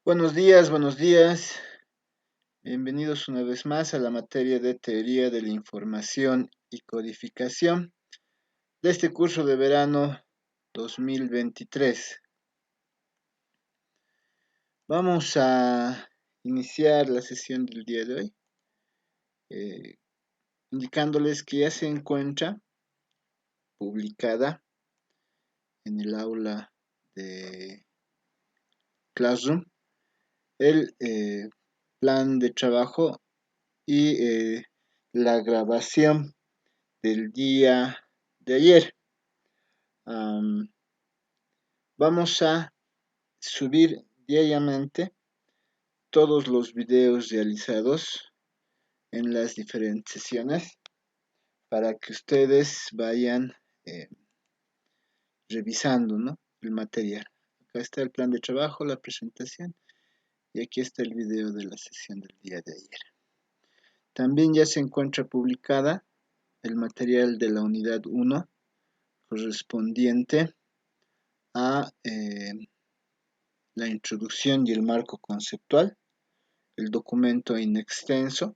Buenos días, buenos días. Bienvenidos una vez más a la materia de teoría de la información y codificación de este curso de verano 2023. Vamos a iniciar la sesión del día de hoy indicándoles que ya se encuentra publicada en el aula de Classroom el plan de trabajo y la grabación del día de ayer. Vamos a subir diariamente todos los videos realizados en las diferentes sesiones para que ustedes vayan eh, revisando, ¿no?, el material. Acá está el plan de trabajo, la presentación, y aquí está el video de la sesión del día de ayer. También ya se encuentra publicada el material de la unidad 1 correspondiente a la introducción y el marco conceptual, el documento in extenso,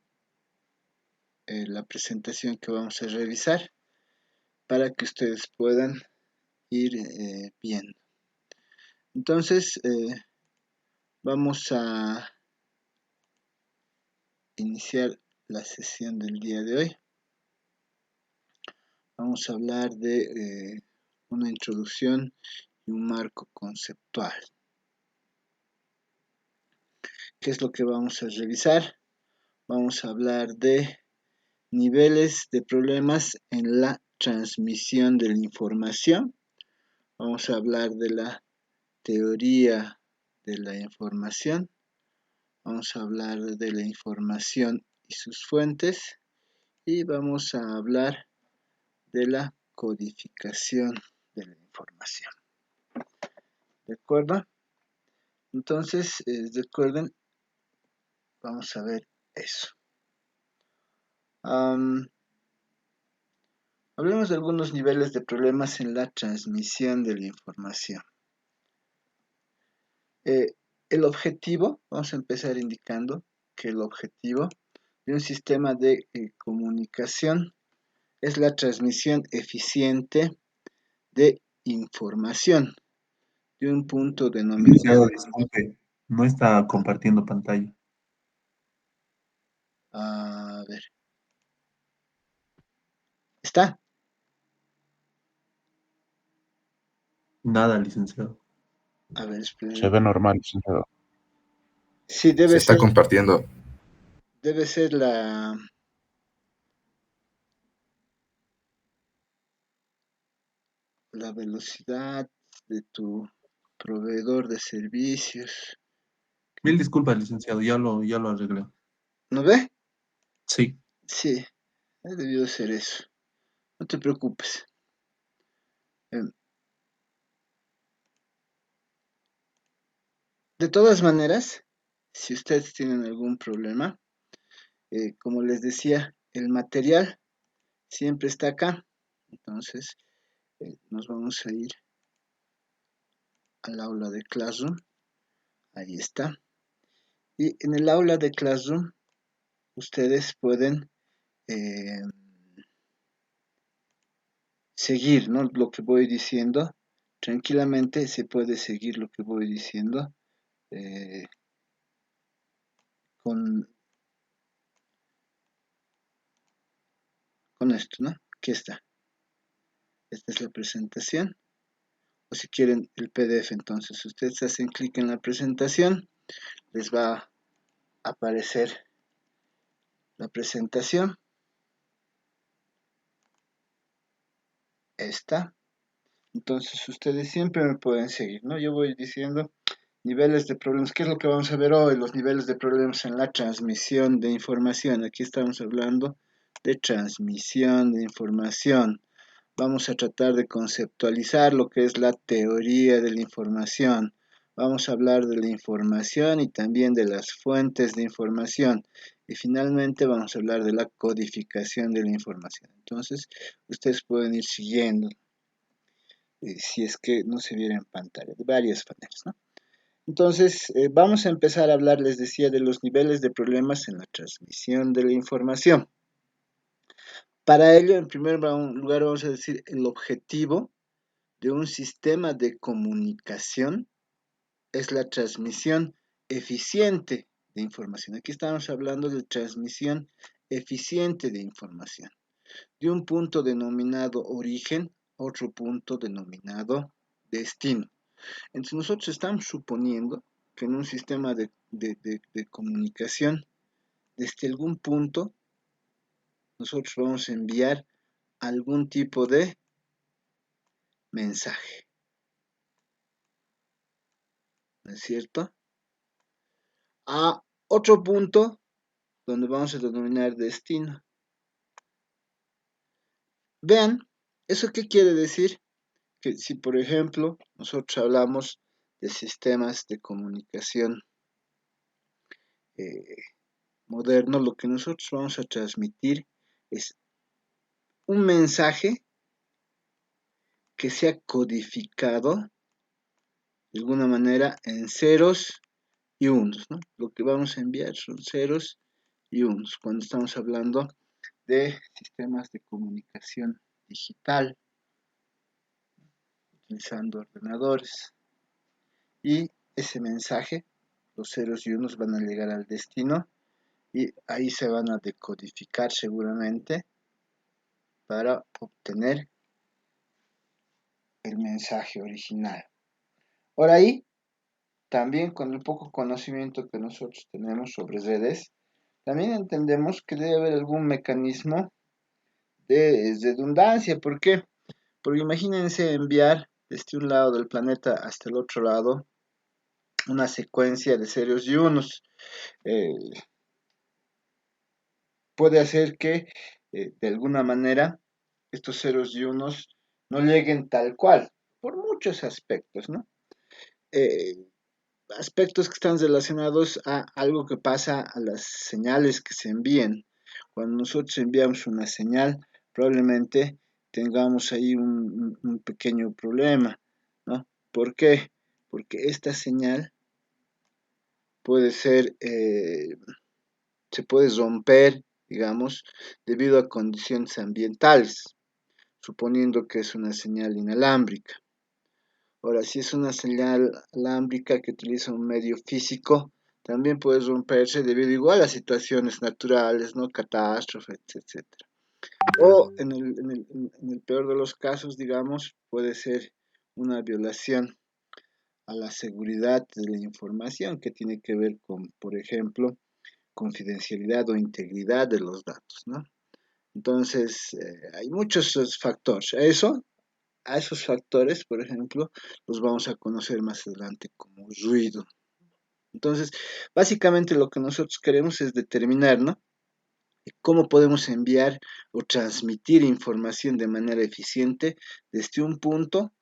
la presentación que vamos a revisar para que ustedes puedan ir viendo. Entonces, vamos a iniciar la sesión del día de hoy. Vamos a hablar de una introducción y un marco conceptual. ¿Qué es lo que vamos a revisar? Vamos a hablar de niveles de problemas en la transmisión de la información. Vamos a hablar de la teoría de la información. Vamos a hablar de la información y sus fuentes. Y vamos a hablar de la codificación de la información. ¿De acuerdo? Entonces, recuerden, vamos a ver eso. Hablemos de algunos niveles de problemas en la transmisión de la información. El objetivo, vamos a empezar indicando que el objetivo de un sistema de comunicación es la transmisión eficiente de información de un punto Licenciado, denominado. disculpe, no está compartiendo pantalla. A ver, ¿está? Nada, licenciado. A ver, Se esperen. ve normal, licenciado. Sí, Se está compartiendo. debe ser la velocidad de tu proveedor de servicios. Mil disculpas, licenciado, ya lo arreglé. ¿No ve? Sí, Sí, ha debido ser eso. No te preocupes. Em, De todas maneras, si ustedes tienen algún problema, como les decía, el material siempre está acá. Entonces, nos vamos a ir al aula de Classroom. Ahí está. Y en el aula de Classroom, ustedes pueden eh, seguir, ¿no?, lo que voy diciendo. Tranquilamente se puede seguir lo que voy diciendo eh, con, con esto, ¿no? Aquí está. Esta es la presentación. O si quieren el PDF, entonces ustedes hacen clic en la presentación, les va a aparecer la presentación. Esta. Entonces ustedes siempre me pueden seguir, ¿no? Yo voy diciendo niveles de problemas. ¿Qué es lo que vamos a ver hoy? Los niveles de problemas en la transmisión de información. Aquí estamos hablando de transmisión de información. Vamos a tratar de conceptualizar lo que es la teoría de la información. Vamos a hablar de la información y también de las fuentes de información. Y finalmente vamos a hablar de la codificación de la información. Entonces, ustedes pueden ir siguiendo, si es que no se viera en pantalla, de varias maneras, ¿no? Entonces, vamos a empezar a hablar, les decía, de los niveles de problemas en la transmisión de la información. Para ello, en primer lugar, vamos a decir el objetivo de un sistema de comunicación es la transmisión eficiente de información. Aquí estamos hablando de transmisión eficiente de información, de un punto denominado origen, otro punto denominado destino. Entonces nosotros estamos suponiendo que en un sistema de comunicación, desde algún punto, nosotros vamos a enviar algún tipo de mensaje, ¿no es cierto? A otro punto donde vamos a denominar destino. Vean, ¿eso qué quiere decir? Que si, por ejemplo, nosotros hablamos de sistemas de comunicación eh, modernos, lo que nosotros vamos a transmitir es un mensaje que sea codificado de alguna manera en ceros y unos, ¿no? Lo que vamos a enviar son ceros y unos cuando estamos hablando de sistemas de comunicación digital utilizando ordenadores. Y ese mensaje, los ceros y unos van a llegar al destino y ahí se van a decodificar seguramente para obtener el mensaje original. Por ahí, también con el poco conocimiento que nosotros tenemos sobre redes, también entendemos que debe haber algún mecanismo de redundancia. ¿Por qué? Porque imagínense enviar desde un lado del planeta hasta el otro lado una secuencia de ceros y unos. Eh, puede hacer que de alguna manera estos ceros y unos no lleguen tal cual, por muchos aspectos, ¿no? Eh, aspectos que están relacionados a algo que pasa a las señales que se envíen. Cuando nosotros enviamos una señal, probablemente tengamos ahí un pequeño problema, ¿no? ¿Por qué? Porque esta señal puede ser, se puede romper, digamos, debido a condiciones ambientales, suponiendo que es una señal inalámbrica. Ahora, si es una señal alámbrica que utiliza un medio físico, también puede romperse debido igual a situaciones naturales, ¿no? Catástrofes, etcétera. O en el peor de los casos, digamos, puede ser una violación a la seguridad de la información que tiene que ver con, por ejemplo, confidencialidad o integridad de los datos, ¿no? Entonces, hay muchos factores. A esos factores, por ejemplo, los vamos a conocer más adelante como ruido. Entonces, básicamente lo que nosotros queremos es determinar, ¿no? Cómo podemos enviar o transmitir información de manera eficiente desde un punto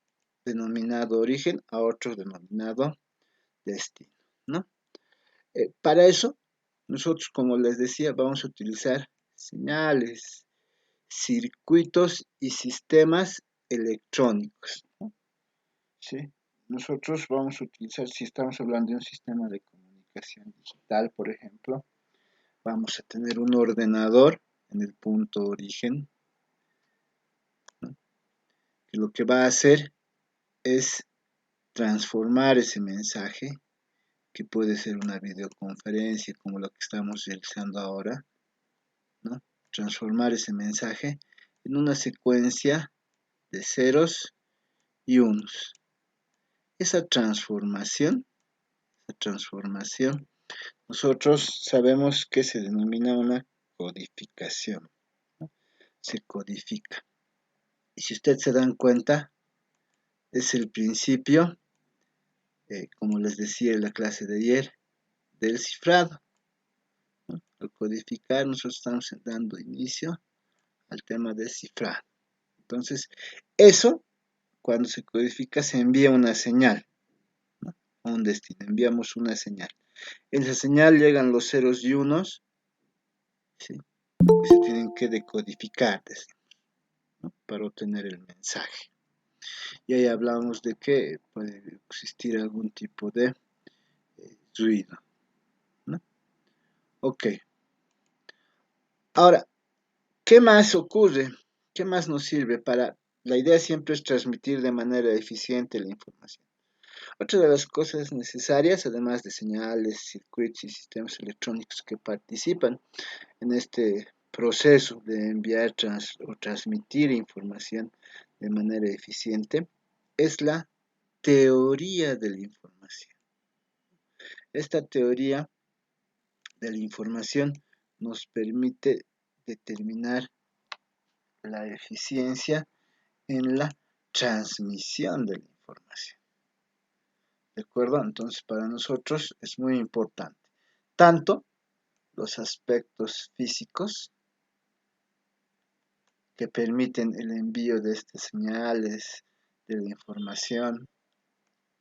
denominado origen a otro denominado destino, ¿no? Para eso, nosotros, como les decía, vamos a utilizar señales, circuitos y sistemas electrónicos, ¿no? ¿Sí? Nosotros vamos a utilizar, si estamos hablando de un sistema de comunicación digital, por ejemplo, vamos a tener un ordenador en el punto origen, ¿no? Que lo que va a hacer es transformar ese mensaje, que puede ser una videoconferencia como la que estamos realizando ahora, ¿no? Transformar ese mensaje en una secuencia de ceros y unos. Esa transformación, nosotros sabemos que se denomina una codificación, ¿no? Se codifica. Y si ustedes se dan cuenta, es el principio, como les decía en la clase de ayer, del cifrado, ¿no? Al codificar, nosotros estamos dando inicio al tema del cifrado. Entonces, eso, cuando se codifica, se envía una señal, ¿no? A un destino, enviamos una señal. En esa señal llegan los ceros y unos, ¿sí? Que se tienen que decodificar, ¿no? Para obtener el mensaje. Y ahí hablamos de que puede existir algún tipo de ruido, ¿no? Ok. Ahora, ¿qué más ocurre? ¿Qué más nos sirve para... La idea siempre es transmitir de manera eficiente la información. Otra de las cosas necesarias, además de señales, circuitos y sistemas electrónicos que participan en este proceso de enviar o transmitir información de manera eficiente, es la teoría de la información. Esta teoría de la información nos permite determinar la eficiencia en la transmisión de la información. ¿De acuerdo? Entonces, para nosotros es muy importante tanto los aspectos físicos que permiten el envío de estas señales de la información,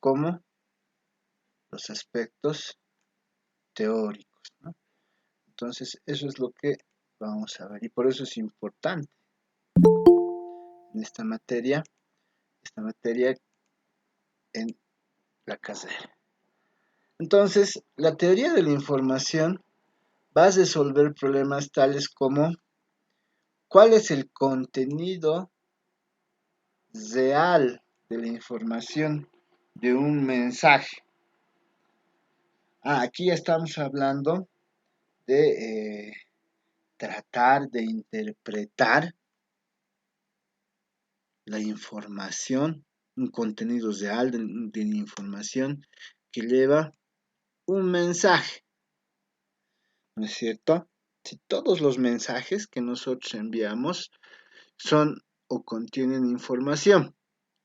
como los aspectos teóricos, ¿no? Entonces, eso es lo que vamos a ver y por eso es importante en esta materia en la carrera. Entonces, la teoría de la información va a resolver problemas tales como cuál es el contenido real de la información de un mensaje. Aquí estamos hablando de tratar de interpretar la información, un contenido real de la información que lleva un mensaje, ¿no es cierto? Si todos los mensajes que nosotros enviamos son o contienen información,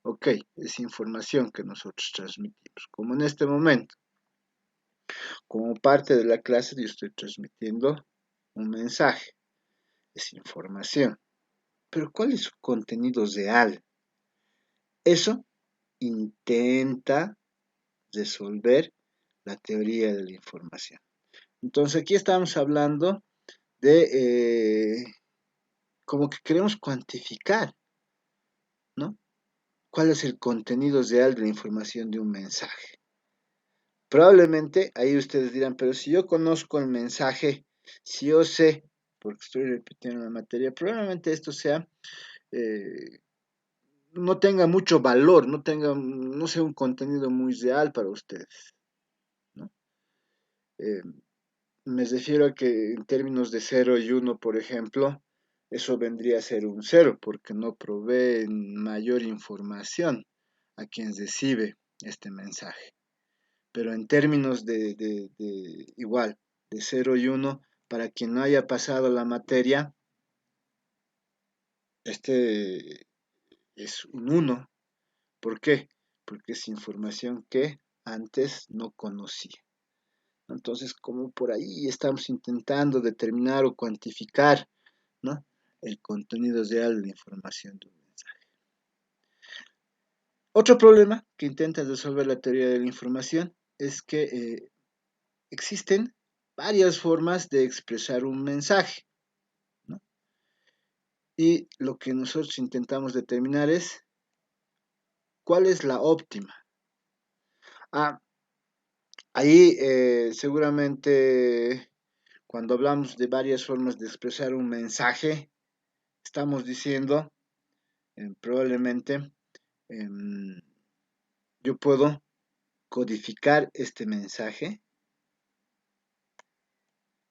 ok, es información que nosotros transmitimos, como en este momento. Como parte de la clase yo estoy transmitiendo un mensaje, es información. Pero ¿cuál es su contenido real? Eso intenta resolver la teoría de la información. Entonces aquí estamos hablando de como que queremos cuantificar, ¿no? ¿Cuál es el contenido real de la información de un mensaje? Probablemente ahí ustedes dirán, pero si yo conozco el mensaje, si yo sé, porque estoy repitiendo la materia, probablemente esto sea, no tenga mucho valor, no sea un contenido muy real para ustedes, ¿no? Eh, Me refiero a que en términos de 0 y 1, por ejemplo, eso vendría a ser un 0, porque no provee mayor información a quien recibe este mensaje. Pero en términos de igual, de 0 y 1, para quien no haya pasado la materia, este es un 1. ¿Por qué? Porque es información que antes no conocía. Entonces, como por ahí estamos intentando determinar o cuantificar, ¿no?, el contenido real de la información de un mensaje. Otro problema que intenta resolver la teoría de la información es que existen varias formas de expresar un mensaje, ¿no? Y lo que nosotros intentamos determinar es cuál es la óptima. Ahí seguramente cuando hablamos de varias formas de expresar un mensaje, estamos diciendo probablemente yo puedo codificar este mensaje.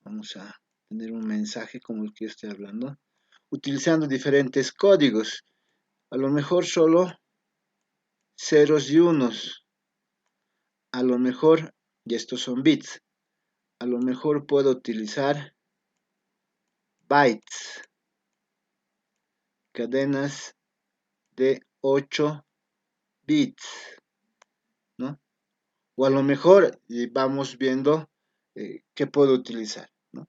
Vamos a tener un mensaje como el que yo estoy hablando, utilizando diferentes códigos. A lo mejor solo ceros y unos. A lo mejor, y estos son bits, a lo mejor puedo utilizar bytes, cadenas de 8 bits, ¿no? O a lo mejor vamos viendo qué puedo utilizar, ¿no?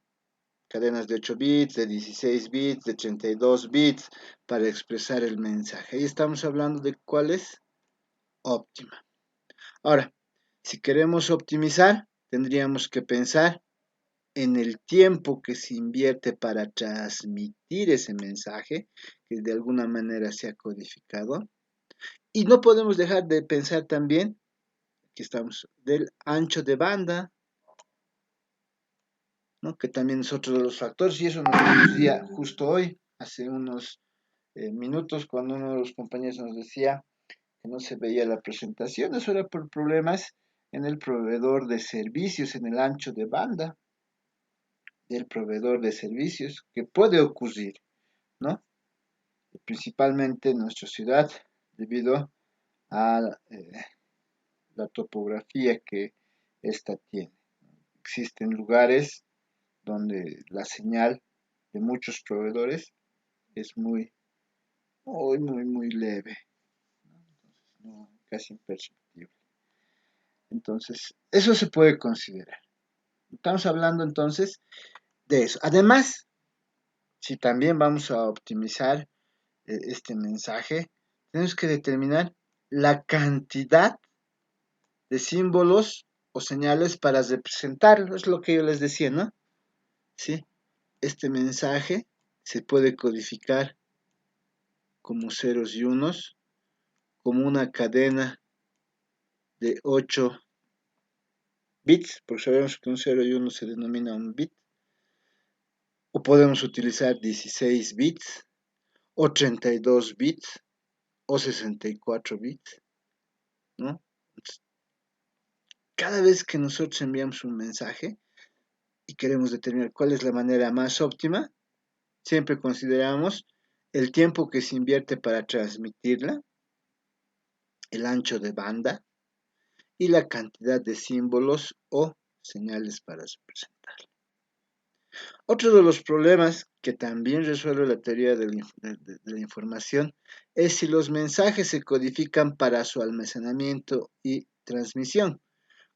Cadenas de 8 bits, de 16 bits, de 32 bits para expresar el mensaje. Ahí estamos hablando de cuál es óptima. Ahora, si queremos optimizar, tendríamos que pensar en el tiempo que se invierte para transmitir ese mensaje, que de alguna manera se ha codificado. Y no podemos dejar de pensar también, aquí estamos, del ancho de banda, ¿no? Que también es otro de los factores, y eso nos producía justo hoy, hace unos minutos, cuando uno de los compañeros nos decía que no se veía la presentación. Eso era por problemas en el proveedor de servicios, en el ancho de banda del proveedor de servicios, que puede ocurrir, ¿no? Principalmente en nuestra ciudad, debido a la topografía que ésta tiene. Existen lugares donde la señal de muchos proveedores es muy leve, ¿no? Casi imperceptible. Entonces, eso se puede considerar. Estamos hablando entonces de eso. Además, si también vamos a optimizar este mensaje, tenemos que determinar la cantidad de símbolos o señales para representarlo. Es lo que yo les decía, ¿no? Sí, este mensaje se puede codificar como ceros y unos, como una cadena de 8 bits, porque sabemos que un 0 y 1 se denomina un bit, o podemos utilizar 16 bits, o 32 bits, o 64 bits, ¿no? Cada vez que nosotros enviamos un mensaje y queremos determinar cuál es la manera más óptima, siempre consideramos el tiempo que se invierte para transmitirla, el ancho de banda y la cantidad de símbolos o señales para representarla. Otro de los problemas que también resuelve la teoría de la información es si los mensajes se codifican para su almacenamiento y transmisión.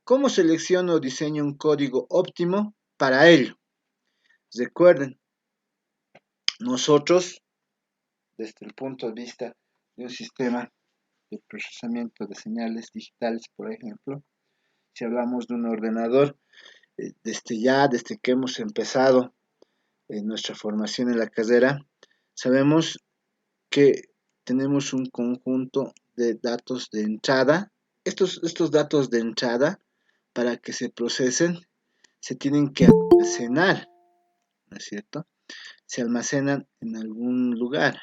¿Cómo selecciono o diseño un código óptimo para ello? Recuerden, nosotros, desde el punto de vista de un sistema de procesamiento de señales digitales, por ejemplo, si hablamos de un ordenador, desde que hemos empezado nuestra formación en la carrera, sabemos que tenemos un conjunto de datos de entrada. Estos datos de entrada, para que se procesen, se tienen que almacenar, ¿no es cierto? Se almacenan en algún lugar.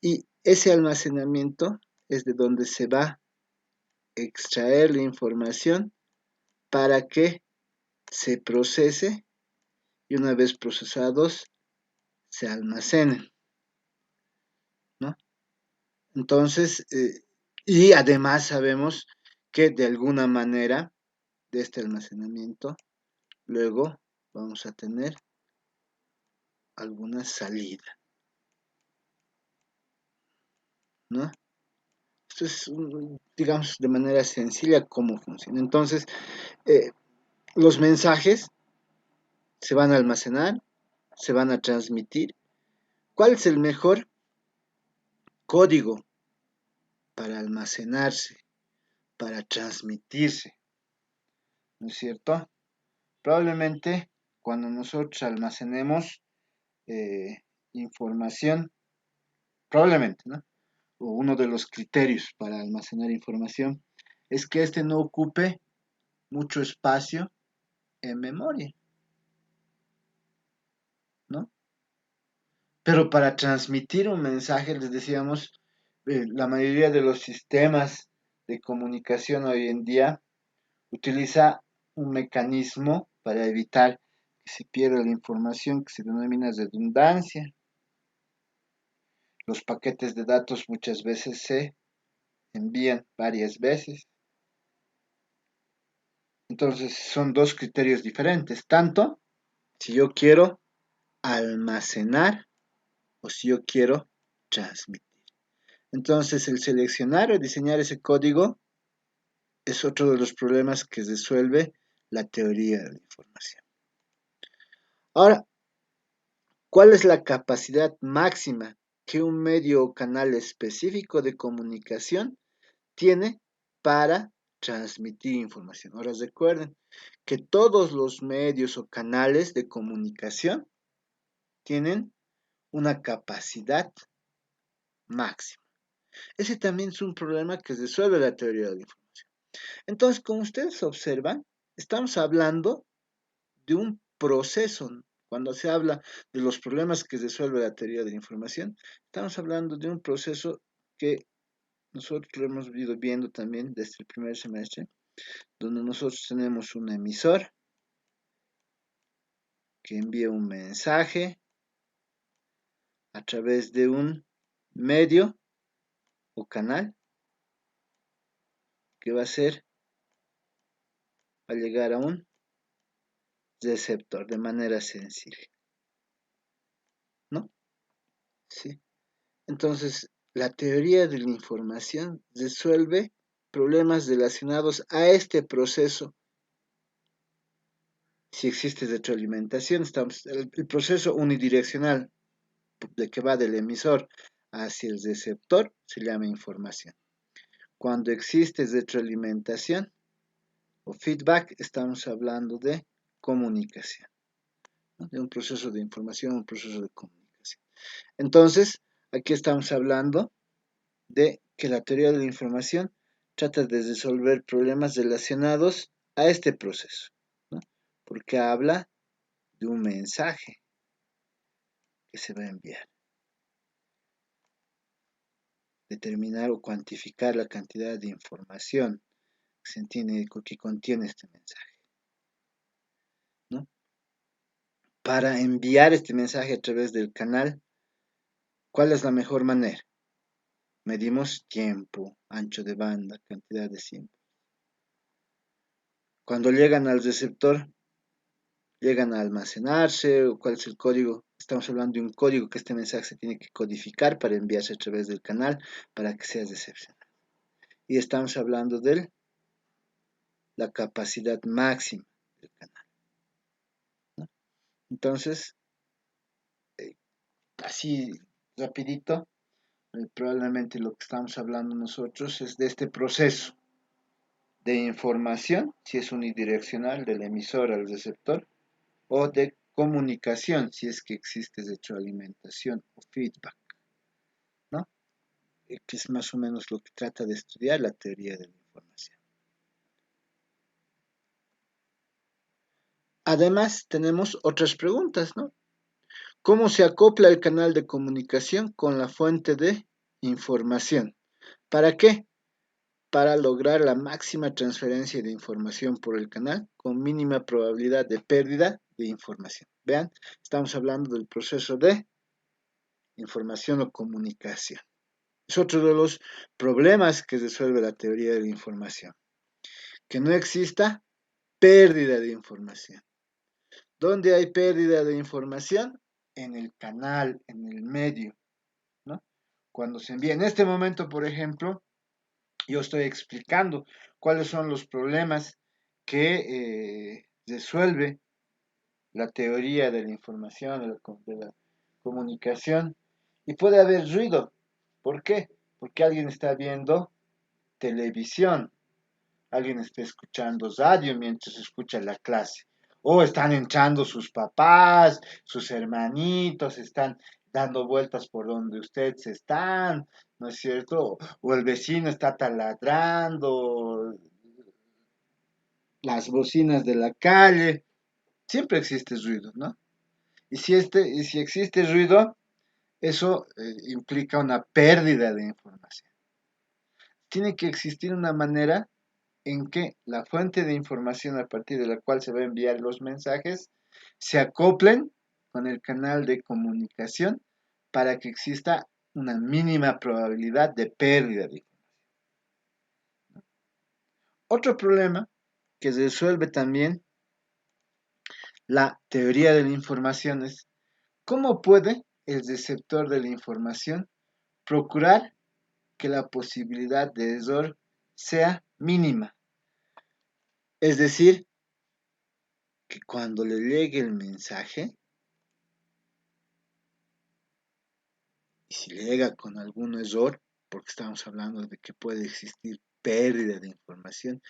Y ese almacenamiento es de donde se va a extraer la información para que se procese y una vez procesados se almacenen, ¿no? Entonces, y además sabemos que de alguna manera de este almacenamiento luego vamos a tener alguna salida, ¿no? Esto es, digamos, de manera sencilla cómo funciona. Entonces, los mensajes se van a almacenar, se van a transmitir. ¿Cuál es el mejor código para almacenarse, para transmitirse? ¿No es cierto? Probablemente cuando nosotros almacenemos información, probablemente, ¿no? O uno de los criterios para almacenar información es que éste no ocupe mucho espacio en memoria, ¿no? Pero para transmitir un mensaje, les decíamos, la mayoría de los sistemas de comunicación hoy en día utiliza un mecanismo para evitar que se pierda la información que se denomina redundancia. Los paquetes de datos muchas veces se envían varias veces. Entonces son dos criterios diferentes, tanto si yo quiero almacenar o si yo quiero transmitir. Entonces el seleccionar o diseñar ese código es otro de los problemas que resuelve la teoría de la información. Ahora, ¿cuál es la capacidad máxima que un medio o canal específico de comunicación tiene para transmitir información? Ahora recuerden que todos los medios o canales de comunicación tienen una capacidad máxima. Ese también es un problema que resuelve la teoría de la información. Entonces, como ustedes observan, estamos hablando de un proceso. Cuando se habla de los problemas que resuelve la teoría de la información, estamos hablando de un proceso que nosotros lo hemos ido viendo también desde el primer semestre, donde nosotros tenemos un emisor que envía un mensaje a través de un medio o canal que va a llegar a un receptor de manera sencilla, ¿no? Sí. Entonces, la teoría de la información resuelve problemas relacionados a este proceso. Si existe retroalimentación, el proceso unidireccional de que va del emisor hacia el receptor se llama información. Cuando existe retroalimentación o feedback, estamos hablando de comunicación, ¿no? De un proceso de información, un proceso de comunicación. Entonces, aquí estamos hablando de que la teoría de la información trata de resolver problemas relacionados a este proceso, ¿no? Porque habla de un mensaje que se va a enviar, determinar o cuantificar la cantidad de información que se entiende que contiene este mensaje, ¿no? Para enviar este mensaje a través del canal, ¿cuál es la mejor manera? Medimos tiempo, ancho de banda, cantidad de símbolos. Cuando llegan al receptor, llegan a almacenarse, o cuál es el código. Estamos hablando de un código que este mensaje se tiene que codificar para enviarse a través del canal para que sea recepcionado. Y estamos hablando de la capacidad máxima del canal, ¿no? Entonces, así rapidito, probablemente lo que estamos hablando nosotros es de este proceso de información, si es unidireccional del emisor al receptor, o de comunicación, si es que existe retroalimentación o feedback, ¿no? Que es más o menos lo que trata de estudiar la teoría de la información. Además, tenemos otras preguntas, ¿no? ¿Cómo se acopla el canal de comunicación con la fuente de información? ¿Para qué? Para lograr la máxima transferencia de información por el canal con mínima probabilidad de pérdida de información. Vean, estamos hablando del proceso de información o comunicación. Es otro de los problemas que resuelve la teoría de la información. Que no exista pérdida de información. ¿Dónde hay pérdida de información? En el canal, en el medio, ¿no? Cuando se envía. En este momento, por ejemplo, yo estoy explicando cuáles son los problemas que resuelve la teoría de la información, de la comunicación, y puede haber ruido. ¿Por qué? Porque alguien está viendo televisión, alguien está escuchando radio mientras escucha la clase, o están entrando sus papás, sus hermanitos, están dando vueltas por donde ustedes están, ¿no es cierto? O el vecino está taladrando, las bocinas de la calle, siempre existe ruido, ¿no? Y si existe ruido, eso implica una pérdida de información. Tiene que existir una manera en que la fuente de información a partir de la cual se va a enviar los mensajes se acoplen con el canal de comunicación para que exista una mínima probabilidad de pérdida de información. Otro problema que resuelve también la teoría de la información es cómo puede el receptor de la información procurar que la posibilidad de error sea mínima. Es decir, que cuando le llegue el mensaje, y si le llega con algún error, porque estamos hablando de que puede existir pérdida de información,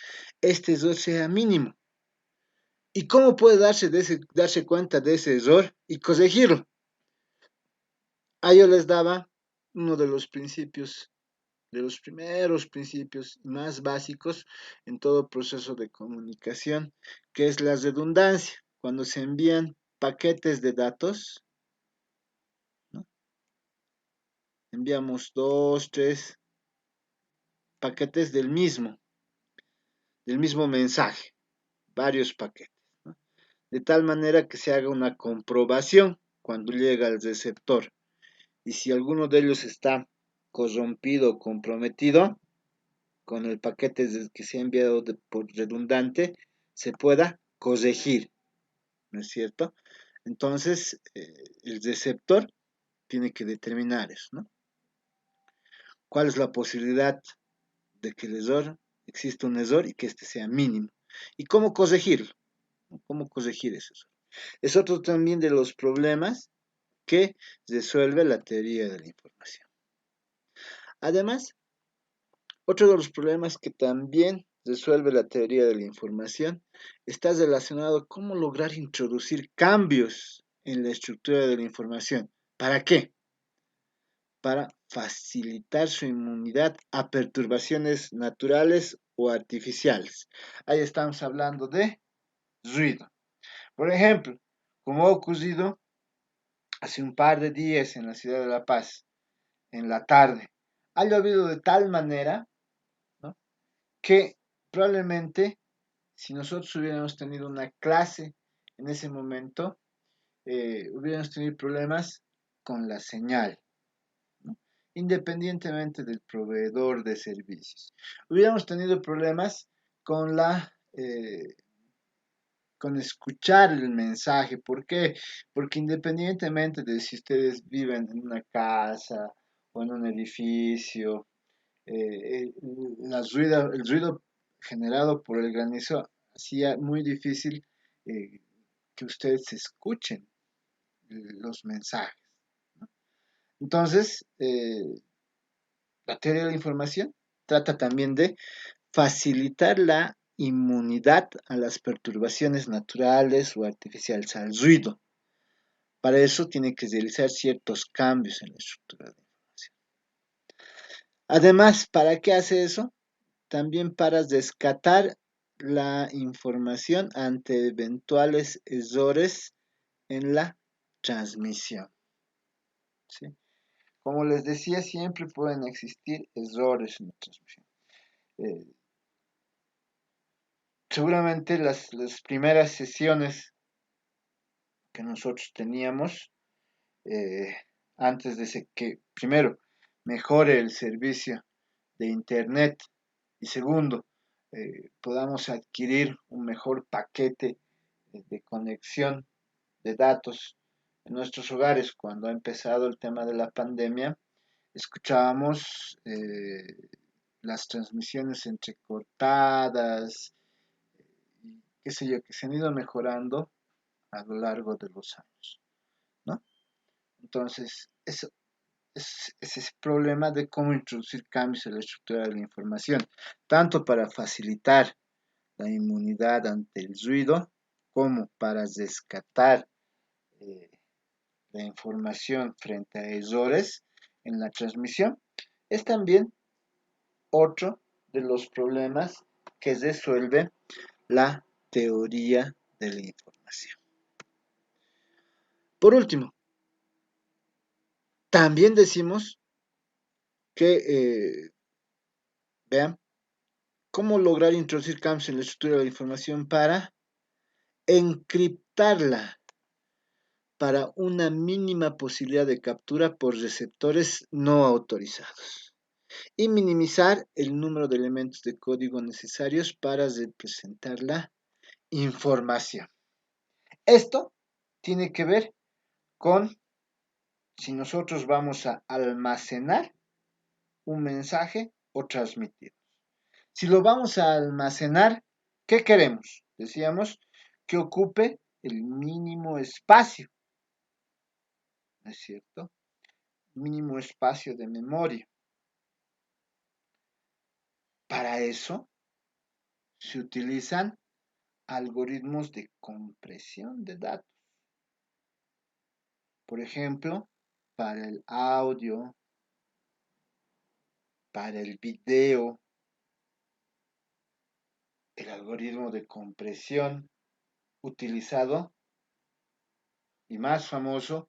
este error sea mínimo. ¿Y cómo puede darse cuenta de ese error y corregirlo? A yo les daba uno de los principios, de los primeros principios más básicos en todo proceso de comunicación, que es la redundancia. cuando se envían paquetes de datos, ¿no? Enviamos 2, 3 paquetes del mismo mensaje, varios paquetes, ¿no? De tal manera que se haga una comprobación cuando llega al receptor. Y si alguno de ellos está corrompido o comprometido con el paquete que se ha enviado por redundante, se pueda corregir, ¿no es cierto? Entonces, el receptor tiene que determinar eso, ¿no? ¿Cuál es la posibilidad de que el error, exista un error y que este sea mínimo? ¿Y cómo corregirlo? ¿Cómo corregir eso? Es otro también de los problemas que resuelve la teoría de la información. Además, otro de los problemas que también resuelve la teoría de la información está relacionado con cómo lograr introducir cambios en la estructura de la información. ¿Para qué? Para facilitar su inmunidad a perturbaciones naturales o artificiales. Ahí estamos hablando de ruido. Por ejemplo, como ha ocurrido hace un par de días en la ciudad de La Paz, en la tarde, ha llovido de tal manera, ¿no?, que probablemente si nosotros hubiéramos tenido una clase en ese momento, hubiéramos tenido problemas con la señal, ¿no?, independientemente del proveedor de servicios. Hubiéramos tenido problemas con con escuchar el mensaje. ¿Por qué? Porque independientemente de si ustedes viven en una casa o en un edificio, el ruido generado por el granizo hacía muy difícil eh, que ustedes escuchen los mensajes, ¿no? Entonces, la teoría de la información trata también de facilitar la inmunidad a las perturbaciones naturales o artificiales, al ruido. Para eso tiene que realizar ciertos cambios en la estructura de la información. Además, ¿para qué hace eso? También para rescatar la información ante eventuales errores en la transmisión, ¿sí? Como les decía, siempre pueden existir errores en la transmisión. Eh, Seguramente las primeras sesiones que nosotros teníamos, eh, antes de que, primero, mejore el servicio de Internet y segundo, podamos adquirir un mejor paquete de conexión de datos en nuestros hogares. Cuando ha empezado el tema de la pandemia, escuchábamos las transmisiones entrecortadas, y qué sé yo, que se han ido mejorando a lo largo de los años, ¿no? Entonces, eso es ese problema de cómo introducir cambios en la estructura de la información, tanto para facilitar la inmunidad ante el ruido, como para rescatar eh, la información frente a errores en la transmisión, es también otro de los problemas que resuelve la teoría de la información. Por último, también decimos que, vean, cómo lograr introducir cambios en la estructura de la información para encriptarla para una mínima posibilidad de captura por receptores no autorizados y minimizar el número de elementos de código necesarios para representar la información. Esto tiene que ver con si nosotros vamos a almacenar un mensaje o transmitir. Si lo vamos a almacenar, ¿qué queremos? Decíamos que ocupe el mínimo espacio, ¿no es cierto? Mínimo espacio de memoria. Para eso se utilizan algoritmos de compresión de datos. Por ejemplo, para el audio, para el video, el algoritmo de compresión utilizado y más famoso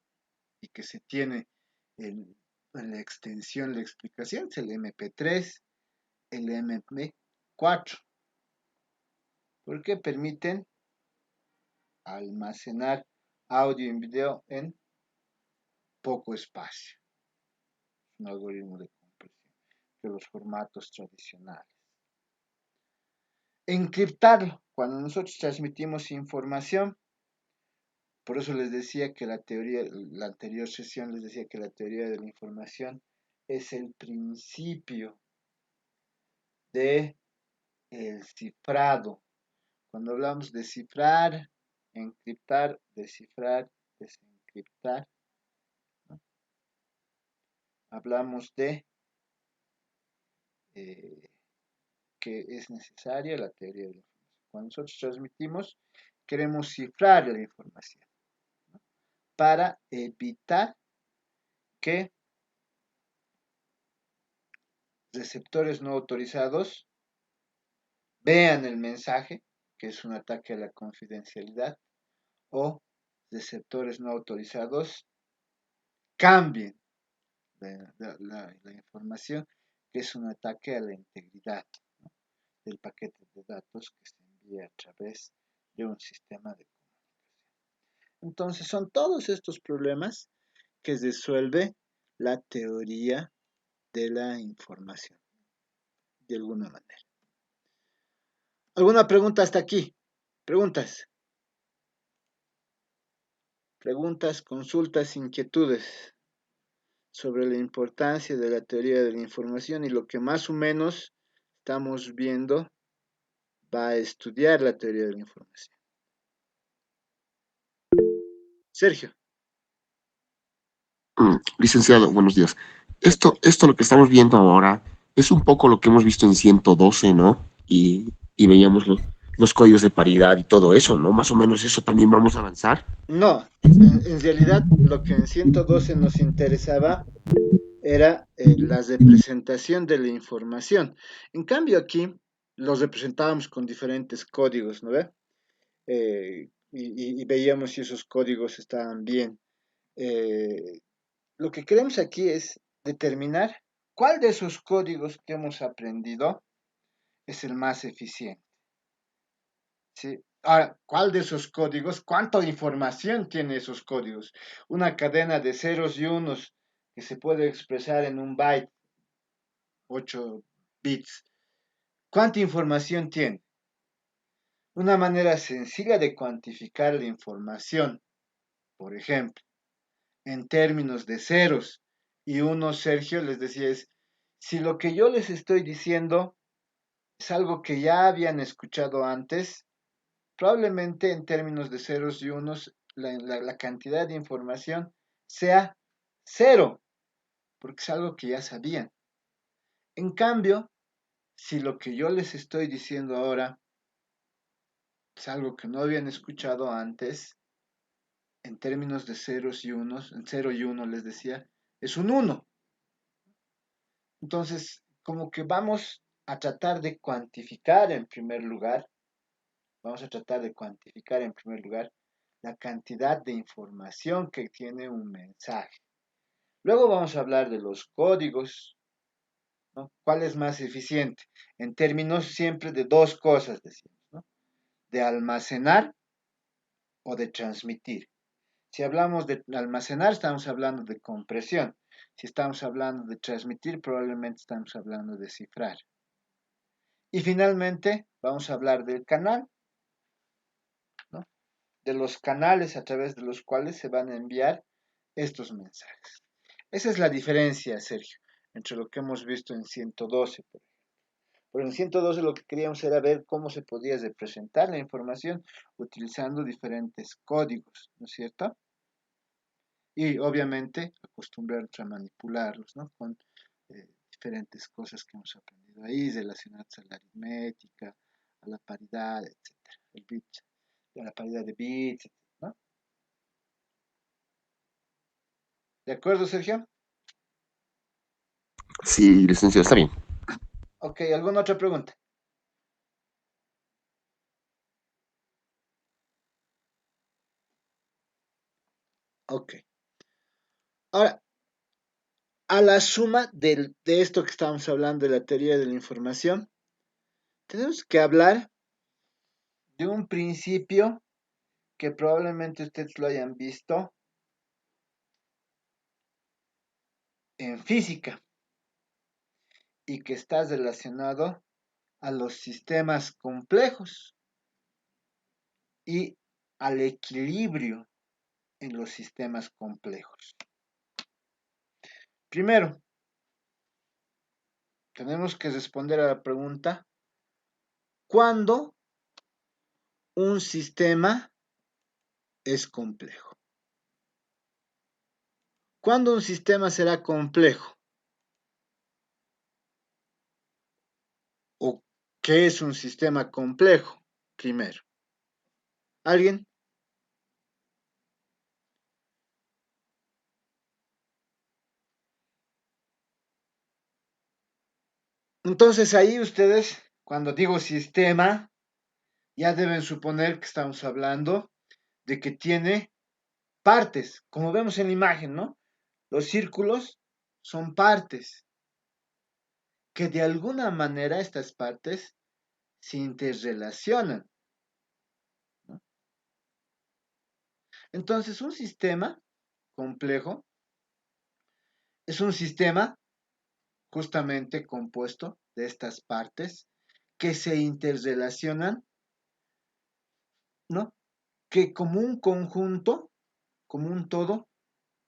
y que se tiene en la extensión, la explicación, es el MP3, el MP4, porque permiten almacenar audio y video en poco espacio. Es un algoritmo de compresión de los formatos tradicionales. Encriptarlo. Cuando nosotros transmitimos información, por eso les decía que la teoría, la anterior sesión les decía que la teoría de la información es el principio de el cifrado. Cuando hablamos de cifrar, encriptar, descifrar, desencriptar, ¿no? Hablamos de que es necesaria la teoría de la información. Cuando nosotros transmitimos, queremos cifrar la información, ¿no? Para evitar que receptores no autorizados vean el mensaje, que es un ataque a la confidencialidad, o receptores no autorizados cambien la información, que es un ataque a la integridad, ¿no? Del paquete de datos que se envía a través de un sistema de comunicación. Entonces son todos estos problemas que resuelve la teoría de la información, de alguna manera. ¿Alguna pregunta hasta aquí? Preguntas. Preguntas, consultas, inquietudes sobre la importancia de la teoría de la información y lo que más o menos estamos viendo va a estudiar la teoría de la información. Sergio. Licenciado, buenos días. ¿Qué tal? Esto lo que estamos viendo ahora es un poco lo que hemos visto en 112, ¿no? Y veíamos los códigos de paridad y todo eso, ¿no? Más o menos eso también vamos a avanzar. No, en realidad lo que en 112 nos interesaba era la representación de la información. En cambio aquí los representábamos con diferentes códigos, ¿no ve? Y veíamos si esos códigos estaban bien. Lo que queremos aquí es determinar cuál de esos códigos que hemos aprendido es el más eficiente. ¿Sí? Ahora, ¿cuál de esos códigos? ¿Cuánta información tiene esos códigos? Una cadena de ceros y unos que se puede expresar en un byte, 8 bits. ¿Cuánta información tiene? Una manera sencilla de cuantificar la información, por ejemplo, en términos de ceros y unos, Sergio, les decía, es si lo que yo les estoy diciendo es algo que ya habían escuchado antes, probablemente en términos de ceros y unos la cantidad de información sea cero, porque es algo que ya sabían. En cambio, si lo que yo les estoy diciendo ahora es algo que no habían escuchado antes, en términos de ceros y unos, en cero y uno les decía, es un uno. Entonces, como que vamos a tratar de cuantificar en primer lugar, la cantidad de información que tiene un mensaje. Luego vamos a hablar de los códigos, ¿no? ¿Cuál es más eficiente? En términos siempre de dos cosas, decimos, ¿no? De almacenar o de transmitir. Si hablamos de almacenar, estamos hablando de compresión. Si estamos hablando de transmitir, probablemente estamos hablando de cifrar. Y finalmente, vamos a hablar del canal, ¿no? De los canales a través de los cuales se van a enviar estos mensajes. Esa es la diferencia, Sergio, entre lo que hemos visto en 112, por ejemplo. Pero en 112 lo que queríamos era ver cómo se podía representar la información utilizando diferentes códigos, ¿no es cierto? Y obviamente acostumbrarnos a manipularlos, ¿no? Con diferentes cosas que hemos aprendido ahí, relacionadas a la aritmética, a la paridad, etcétera, el bit, a la paridad de bits, ¿no? ¿De acuerdo, Sergio? Sí, licenciado, está bien. Ok, ¿alguna otra pregunta? Ok. Ahora, a la suma de esto que estamos hablando de la teoría de la información, tenemos que hablar de un principio que probablemente ustedes lo hayan visto en física y que está relacionado a los sistemas complejos y al equilibrio en los sistemas complejos. Primero, tenemos que responder a la pregunta, ¿cuándo un sistema es complejo? ¿Cuándo un sistema será complejo? ¿O qué es un sistema complejo? Primero. ¿Alguien? Entonces ahí ustedes, cuando digo sistema, ya deben suponer que estamos hablando de que tiene partes, como vemos en la imagen, ¿no? Los círculos son partes, que de alguna manera estas partes se interrelacionan, ¿no? Entonces, un sistema complejo es un sistema justamente compuesto de estas partes que se interrelacionan, ¿no? Que como un conjunto, como un todo,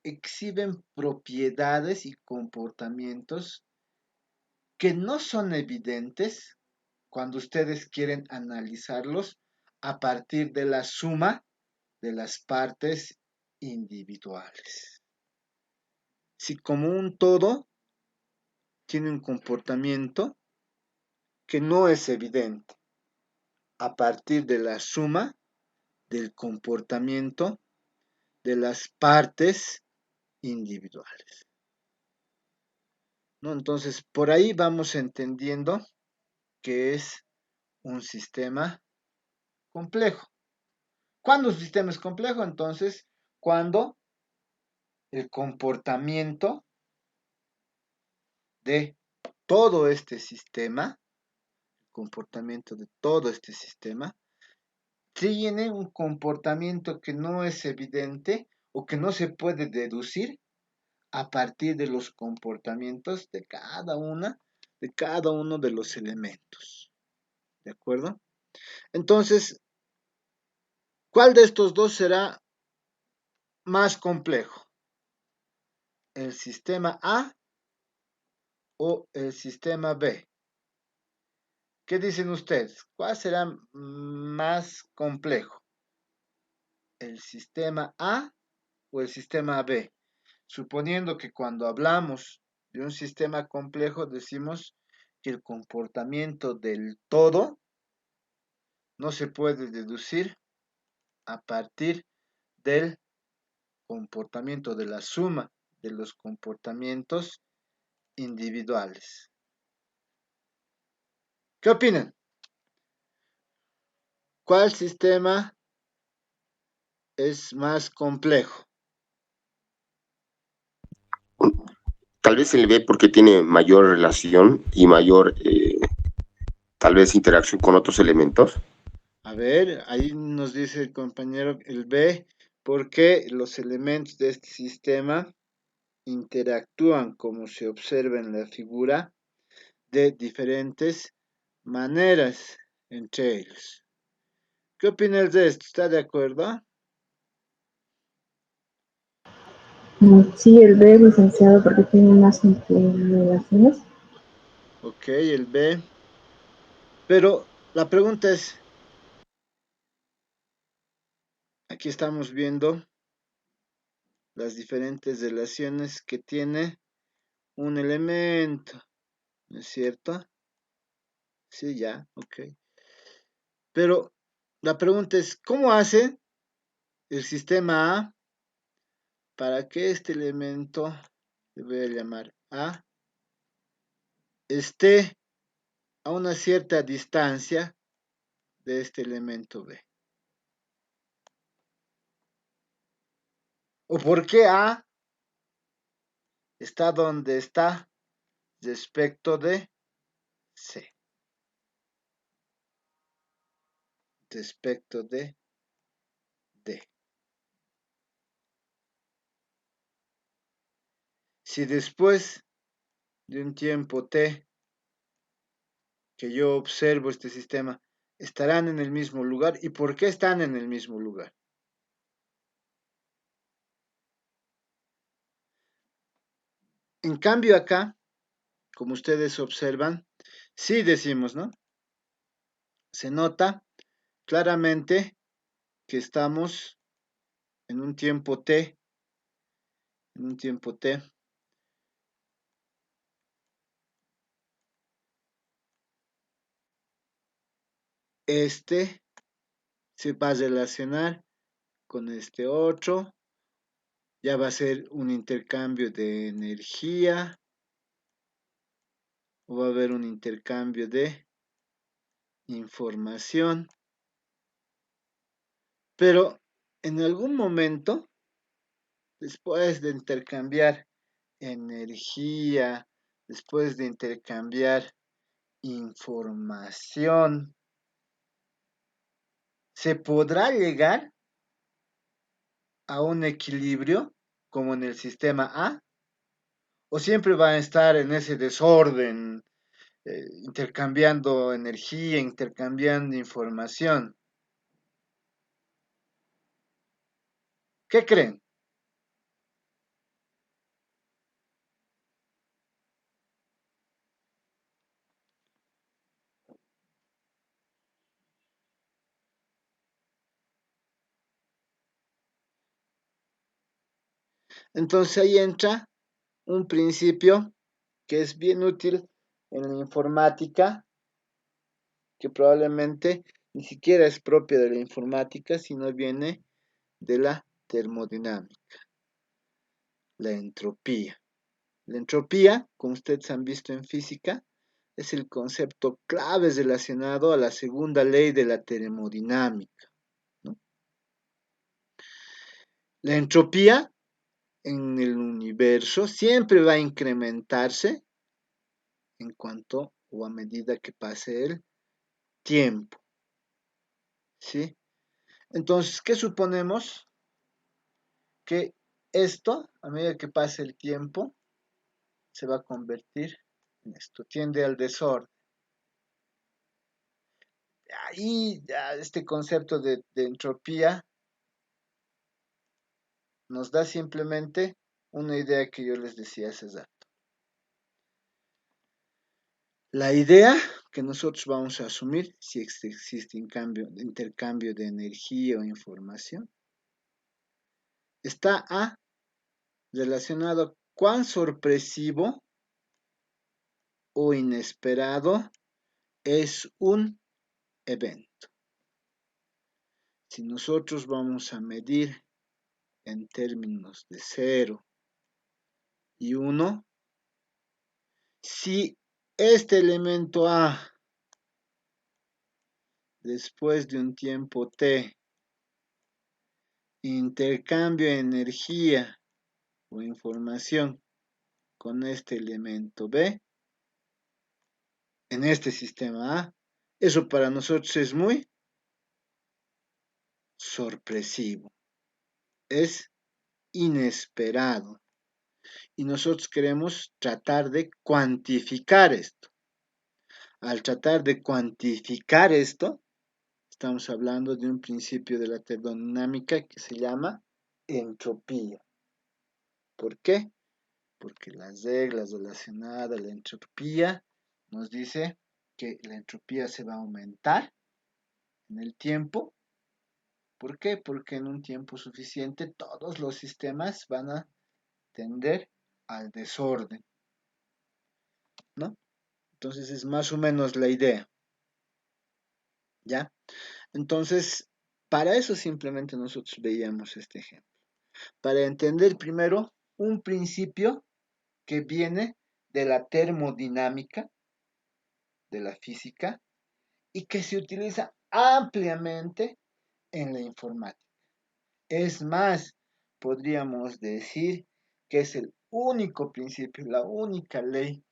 exhiben propiedades y comportamientos que no son evidentes cuando ustedes quieren analizarlos a partir de la suma de las partes individuales. Si como un todo tiene un comportamiento que no es evidente a partir de la suma del comportamiento de las partes individuales, ¿no? Entonces, por ahí vamos entendiendo que es un sistema complejo. ¿Cuándo un sistema es complejo? Entonces, cuando el comportamiento de todo este sistema, el comportamiento de todo este sistema, tiene un comportamiento que no es evidente o que no se puede deducir a partir de los comportamientos de cada uno de los elementos. ¿De acuerdo? Entonces, ¿cuál de estos dos será más complejo? ¿El sistema A o el sistema B? ¿Qué dicen ustedes? ¿Cuál será más complejo? ¿El sistema A o el sistema B? Suponiendo que cuando hablamos de un sistema complejo decimos que el comportamiento del todo no se puede deducir a partir del comportamiento de la suma de los comportamientos individuales. ¿Qué opinan? ¿Cuál sistema es más complejo? Tal vez el B porque tiene mayor relación y mayor, tal vez, interacción con otros elementos. A ver, ahí nos dice el compañero el B, porque los elementos de este sistema interactúan, como se observa en la figura, de diferentes maneras entre ellos. ¿Qué opinas de esto? ¿Está de acuerdo? Sí, el B, licenciado, porque tiene más relaciones. Ok, el B. Pero la pregunta es, aquí estamos viendo las diferentes relaciones que tiene un elemento, ¿no es cierto? Sí, ya, ok. Pero la pregunta es, ¿cómo hace el sistema A para que este elemento, le voy a llamar A, esté a una cierta distancia de este elemento B? ¿O por qué A está donde está respecto de C? Respecto de D. Si después de un tiempo T que yo observo este sistema, estarán en el mismo lugar. ¿Y por qué están en el mismo lugar? En cambio acá, como ustedes observan, sí decimos, ¿no? Se nota claramente que estamos en un tiempo T, en un tiempo T. Este se va a relacionar con este otro, ya va a ser un intercambio de energía, o va a haber un intercambio de información, pero en algún momento, después de intercambiar energía, después de intercambiar información, se podrá llegar a un equilibrio como en el sistema A, o siempre va a estar en ese desorden, intercambiando energía, intercambiando información. ¿Qué creen? Entonces ahí entra un principio que es bien útil en la informática, que probablemente ni siquiera es propia de la informática, sino viene de la termodinámica, la entropía. La entropía, como ustedes han visto en física, es el concepto clave relacionado a la segunda ley de la termodinámica, ¿no? La entropía en el universo siempre va a incrementarse en cuanto o a medida que pase el tiempo, ¿sí? Entonces, ¿qué suponemos? Que esto, a medida que pase el tiempo, se va a convertir en esto, tiende al desorden. Ahí ya este concepto de entropía nos da simplemente una idea que yo les decía hace rato. La idea que nosotros vamos a asumir, si existe intercambio de energía o información, está relacionado a cuán sorpresivo o inesperado es un evento. Si nosotros vamos a medir en términos de 0 y 1, si este elemento A, después de un tiempo T, intercambia energía o información con este elemento B, en este sistema A, eso para nosotros es muy sorpresivo, es inesperado. Y nosotros queremos tratar de cuantificar esto. Al tratar de cuantificar esto, estamos hablando de un principio de la termodinámica que se llama entropía. ¿Por qué? Porque las reglas relacionadas a la entropía nos dice que la entropía se va a aumentar en el tiempo. ¿Por qué? Porque en un tiempo suficiente todos los sistemas van a tender al desorden, ¿no? Entonces es más o menos la idea, ¿ya? Entonces, para eso simplemente nosotros veíamos este ejemplo. Para entender primero un principio que viene de la termodinámica, de la física, y que se utiliza ampliamente en la informática. Es más, podríamos decir que es el único principio, la única ley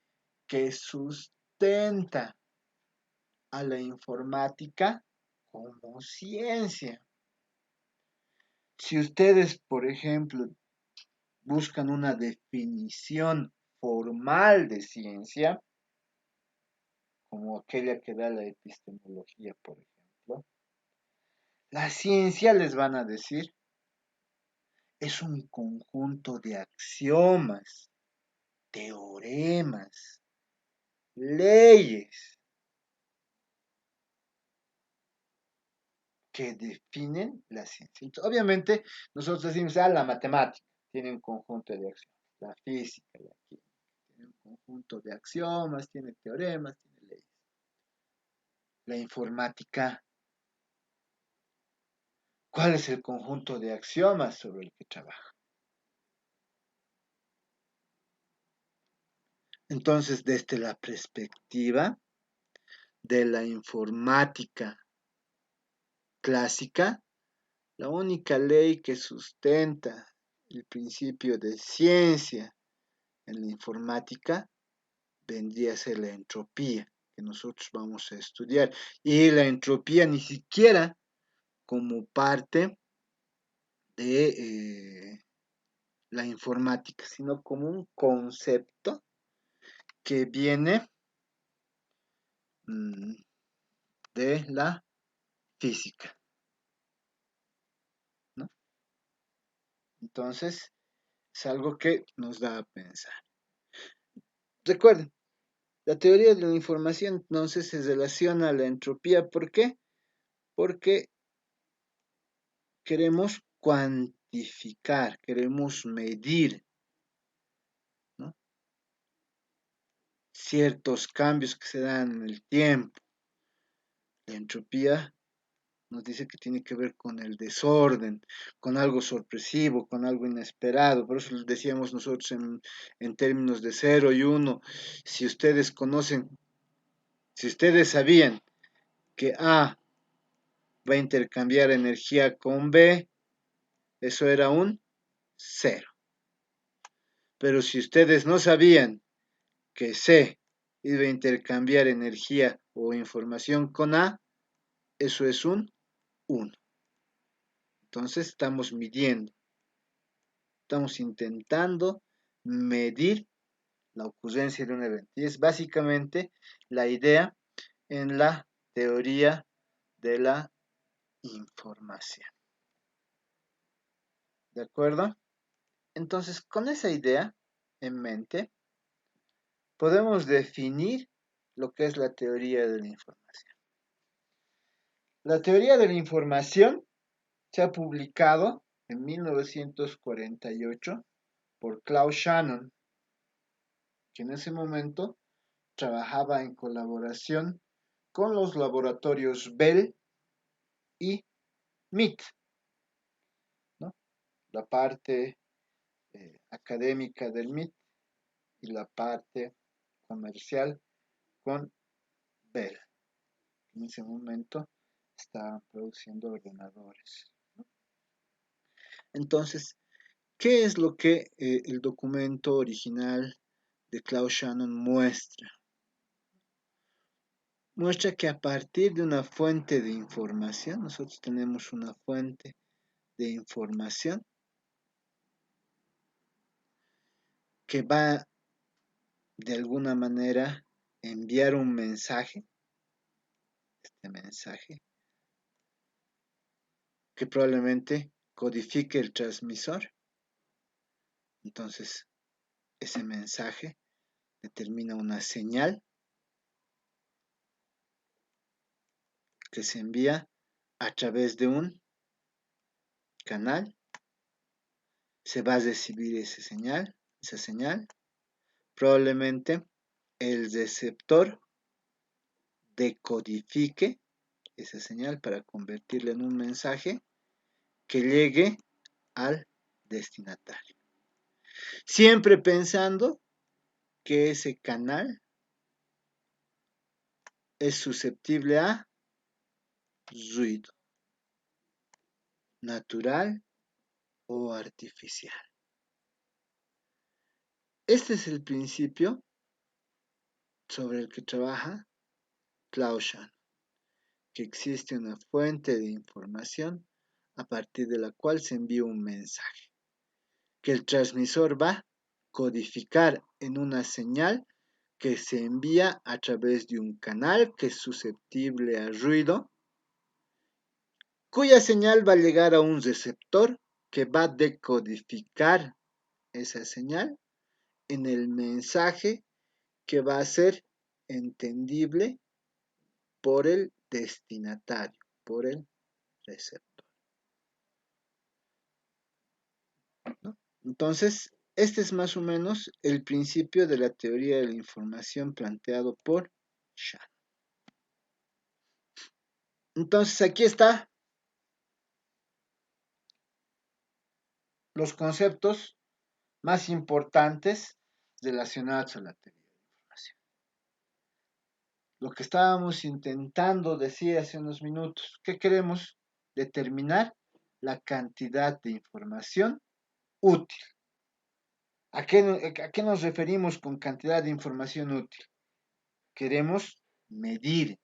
que sustenta a la informática como ciencia. Si ustedes, por ejemplo, buscan una definición formal de ciencia, como aquella que da la epistemología, por ejemplo, la ciencia les van a decir es un conjunto de axiomas, teoremas, leyes que definen la ciencia. Entonces, obviamente, nosotros decimos, la matemática tiene un conjunto de axiomas, la física, la química, tiene un conjunto de axiomas, tiene teoremas, tiene leyes. La informática, ¿cuál es el conjunto de axiomas sobre el que trabaja? Entonces, desde la perspectiva de la informática clásica, la única ley que sustenta el principio de ciencia en la informática vendría a ser la entropía, que nosotros vamos a estudiar. Y la entropía ni siquiera como parte de la informática, sino como un concepto que viene de la física, ¿no? Entonces, es algo que nos da a pensar. Recuerden, la teoría de la información entonces se relaciona a la entropía. ¿Por qué? Porque queremos cuantificar, queremos medir, ¿no?, ciertos cambios que se dan en el tiempo. La entropía nos dice que tiene que ver con el desorden, con algo sorpresivo, con algo inesperado. Por eso decíamos nosotros en términos de 0 y 1, si ustedes conocen, si ustedes sabían que A va a intercambiar energía con B, eso era un 0. Pero si ustedes no sabían que C iba a intercambiar energía o información con A, eso es un 1. Entonces estamos midiendo, estamos intentando medir la ocurrencia de un evento. Y es básicamente la idea en la teoría de la información. ¿De acuerdo? Entonces, con esa idea en mente, podemos definir lo que es la teoría de la información. La teoría de la información se ha publicado en 1948 por Claude Shannon, que en ese momento trabajaba en colaboración con los laboratorios Bell y MIT, ¿no? La parte académica del MIT y la parte comercial con Bell. En ese momento estaban produciendo ordenadores, ¿no? Entonces, ¿qué es lo que el documento original de Claude Shannon muestra? Muestra que a partir de una fuente de información, nosotros tenemos una fuente de información que va de alguna manera enviar un mensaje, este mensaje, que probablemente codifique el transmisor. Entonces, ese mensaje determina una señal que se envía a través de un canal. Se va a recibir esa señal. Probablemente el receptor decodifique esa señal para convertirla en un mensaje que llegue al destinatario. Siempre pensando que ese canal es susceptible a ruido natural o artificial. Este es el principio sobre el que trabaja Klaus Schwab, que existe una fuente de información a partir de la cual se envía un mensaje, que el transmisor va a codificar en una señal que se envía a través de un canal que es susceptible a ruido, cuya señal va a llegar a un receptor que va a decodificar esa señal en el mensaje que va a ser entendible por el destinatario, por el receptor, ¿no? Entonces, este es más o menos el principio de la teoría de la información planteado por Shannon. Entonces, aquí está los conceptos más importantes relacionados a la teoría de la información. Lo que estábamos intentando decir hace unos minutos, ¿qué queremos? Determinar la cantidad de información útil. ¿A qué nos referimos con cantidad de información útil? Queremos medir,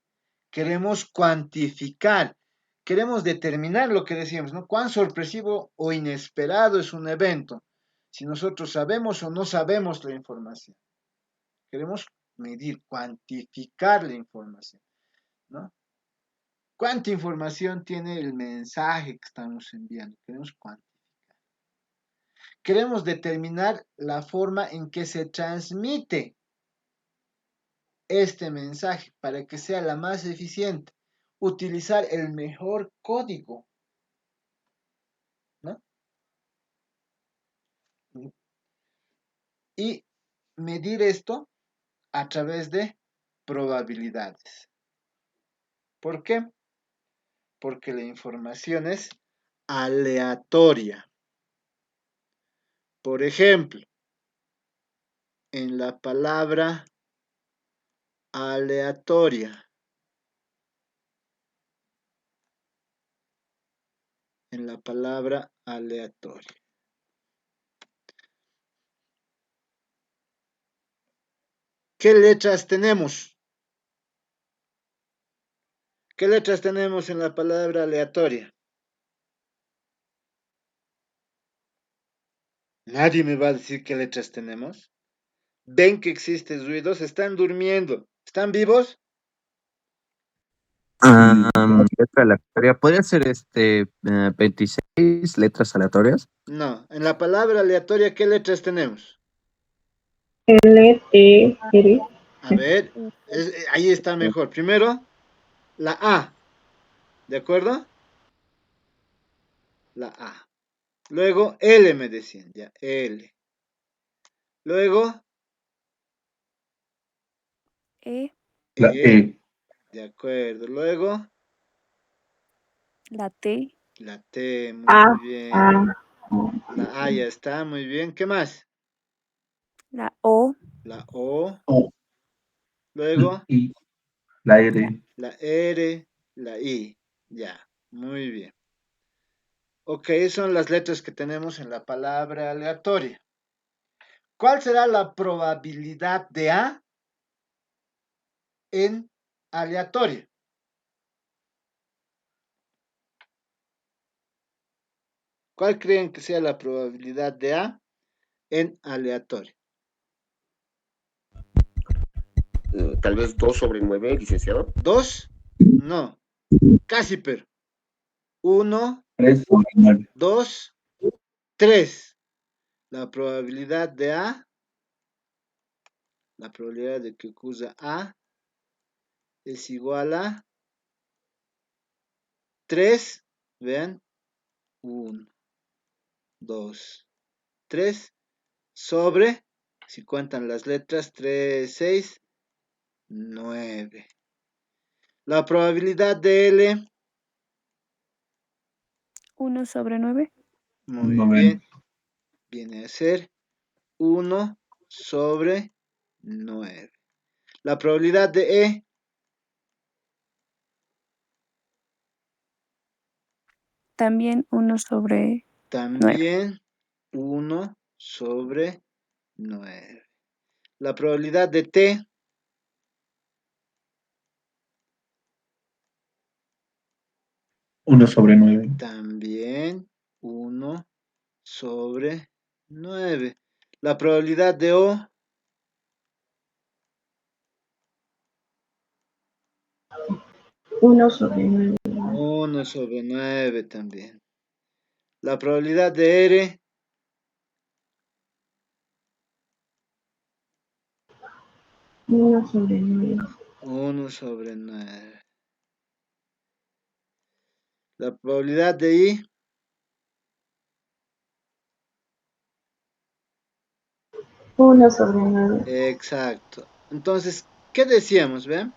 queremos cuantificar, queremos determinar lo que decíamos, ¿no? Cuán sorpresivo o inesperado es un evento, si nosotros sabemos o no sabemos la información. Queremos medir, cuantificar la información, ¿no? ¿Cuánta información tiene el mensaje que estamos enviando? Queremos cuantificar. Queremos determinar la forma en que se transmite este mensaje para que sea la más eficiente. Utilizar el mejor código, ¿no? Y medir esto a través de probabilidades. ¿Por qué? Porque la información es aleatoria. Por ejemplo, en la palabra aleatoria, en la palabra aleatoria. ¿Qué letras tenemos? ¿Qué letras tenemos en la palabra aleatoria? Nadie me va a decir qué letras tenemos. ¿Ven que existen ruidos? ¿Están durmiendo? ¿Están vivos? Letra aleatoria. ¿Podría ser 26 letras aleatorias? No. En la palabra aleatoria, ¿qué letras tenemos? L, T, R. A ver, ahí está mejor. Primero, la A. ¿De acuerdo? La A. Luego, L me decían, ya, L. Luego, E, La E. E. De acuerdo. Luego, la T, la T, muy A, bien. A, La A ya está, muy bien. ¿Qué más? la O, La O. O. Luego, I. La la R. la R, la I. Ya, muy bien. Ok, son las letras que tenemos en la palabra aleatoria. ¿Cuál será la probabilidad de A en aleatoria? ¿Cuál creen que sea la probabilidad de A en aleatoria? Tal vez 2/9, licenciado. ¿2? No, casi pero. 1, 3/9. 2, 3. La probabilidad de A, la probabilidad de que ocurra A es igual a 3, vean, 1, 2, 3, sobre, si cuentan las letras, 3, 6, 9. La probabilidad de L, 1/9. muy Uno menos. bien, viene a ser 1 sobre 9. La probabilidad de E, También 1/9. También 1 sobre 9. La probabilidad de T, 1 sobre 9. también 1 sobre 9. La probabilidad de O, 1 sobre 9. 1 sobre 9 también. La probabilidad de R, 1 sobre 9. 1 sobre 9. La probabilidad de I, 1 sobre 9. exacto. Entonces, ¿qué decíamos, ven?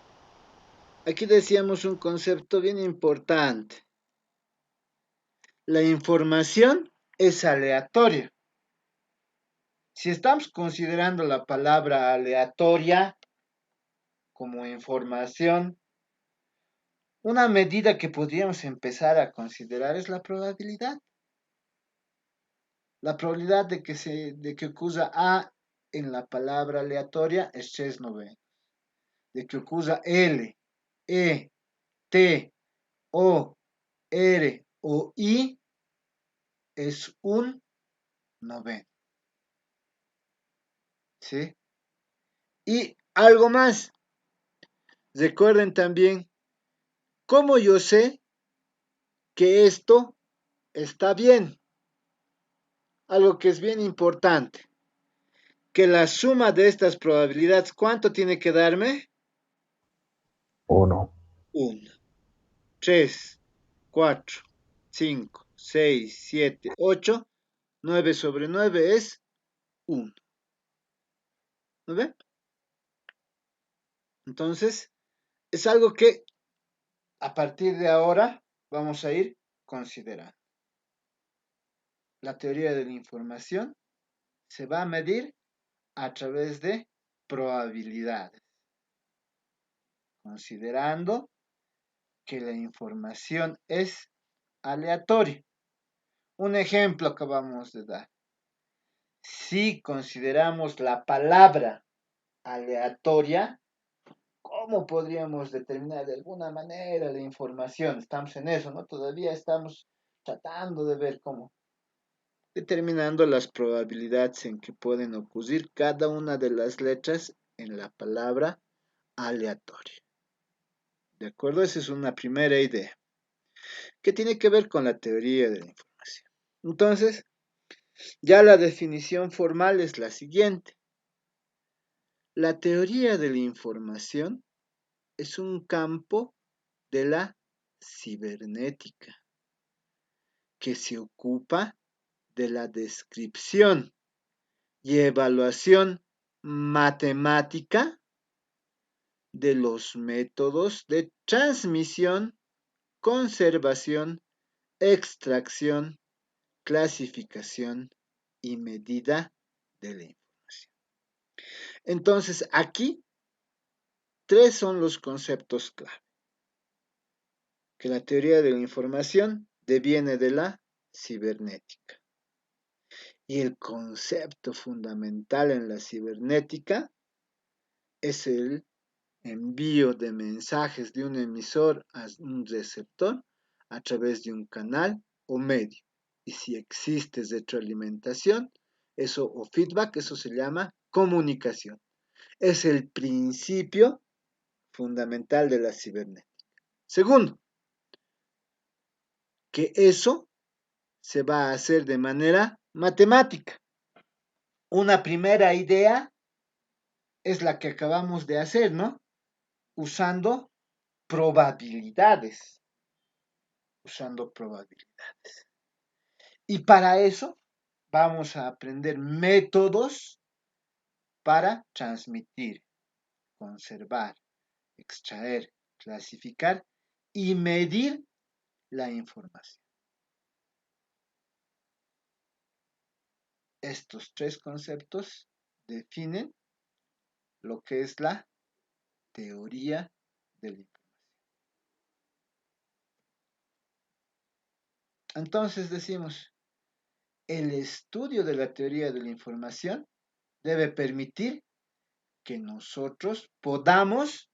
Aquí decíamos un concepto bien importante. La información es aleatoria. Si estamos considerando la palabra aleatoria como información, una medida que podríamos empezar a considerar es la probabilidad. La probabilidad de que ocurra A en la palabra aleatoria es 6/9. De que ocurra L, E, T, O, R o I es un 90. ¿Sí? Y algo más. Recuerden también cómo yo sé que esto está bien. Algo que es bien importante. Que la suma de estas probabilidades, ¿cuánto tiene que darme? 1. 1, 3, 4, 5, 6, 7, 8, 9 sobre 9 es 1. ¿No ven? Entonces, es algo que a partir de ahora vamos a ir considerando. La teoría de la información se va a medir a través de probabilidades, considerando que la información es aleatoria. Un ejemplo acabamos de dar. Si consideramos la palabra aleatoria, ¿cómo podríamos determinar de alguna manera la información? Estamos en eso, ¿no? Todavía estamos tratando de ver cómo. Determinando las probabilidades en que pueden ocurrir cada una de las letras en la palabra aleatoria. ¿De acuerdo? Esa es una primera idea que tiene que ver con la teoría de la información. Entonces, ya la definición formal es la siguiente. La teoría de la información es un campo de la cibernética que se ocupa de la descripción y evaluación matemática de los métodos de transmisión, conservación, extracción, clasificación y medida de la información. Entonces, aquí, 3 son los conceptos clave. Que la teoría de la información deviene de la cibernética. Y el concepto fundamental en la cibernética es el envío de mensajes de un emisor a un receptor a través de un canal o medio. Y si existe retroalimentación, eso o feedback, eso se llama comunicación. Es el principio fundamental de la cibernética. Segundo, que eso se va a hacer de manera matemática. Una primera idea es la que acabamos de hacer, ¿no? Usando probabilidades. Usando probabilidades. Y para eso vamos a aprender métodos para transmitir, conservar, extraer, clasificar y medir la información. Estos 3 conceptos definen lo que es la teoría de la información. Entonces decimos, el estudio de la teoría de la información debe permitir que nosotros podamos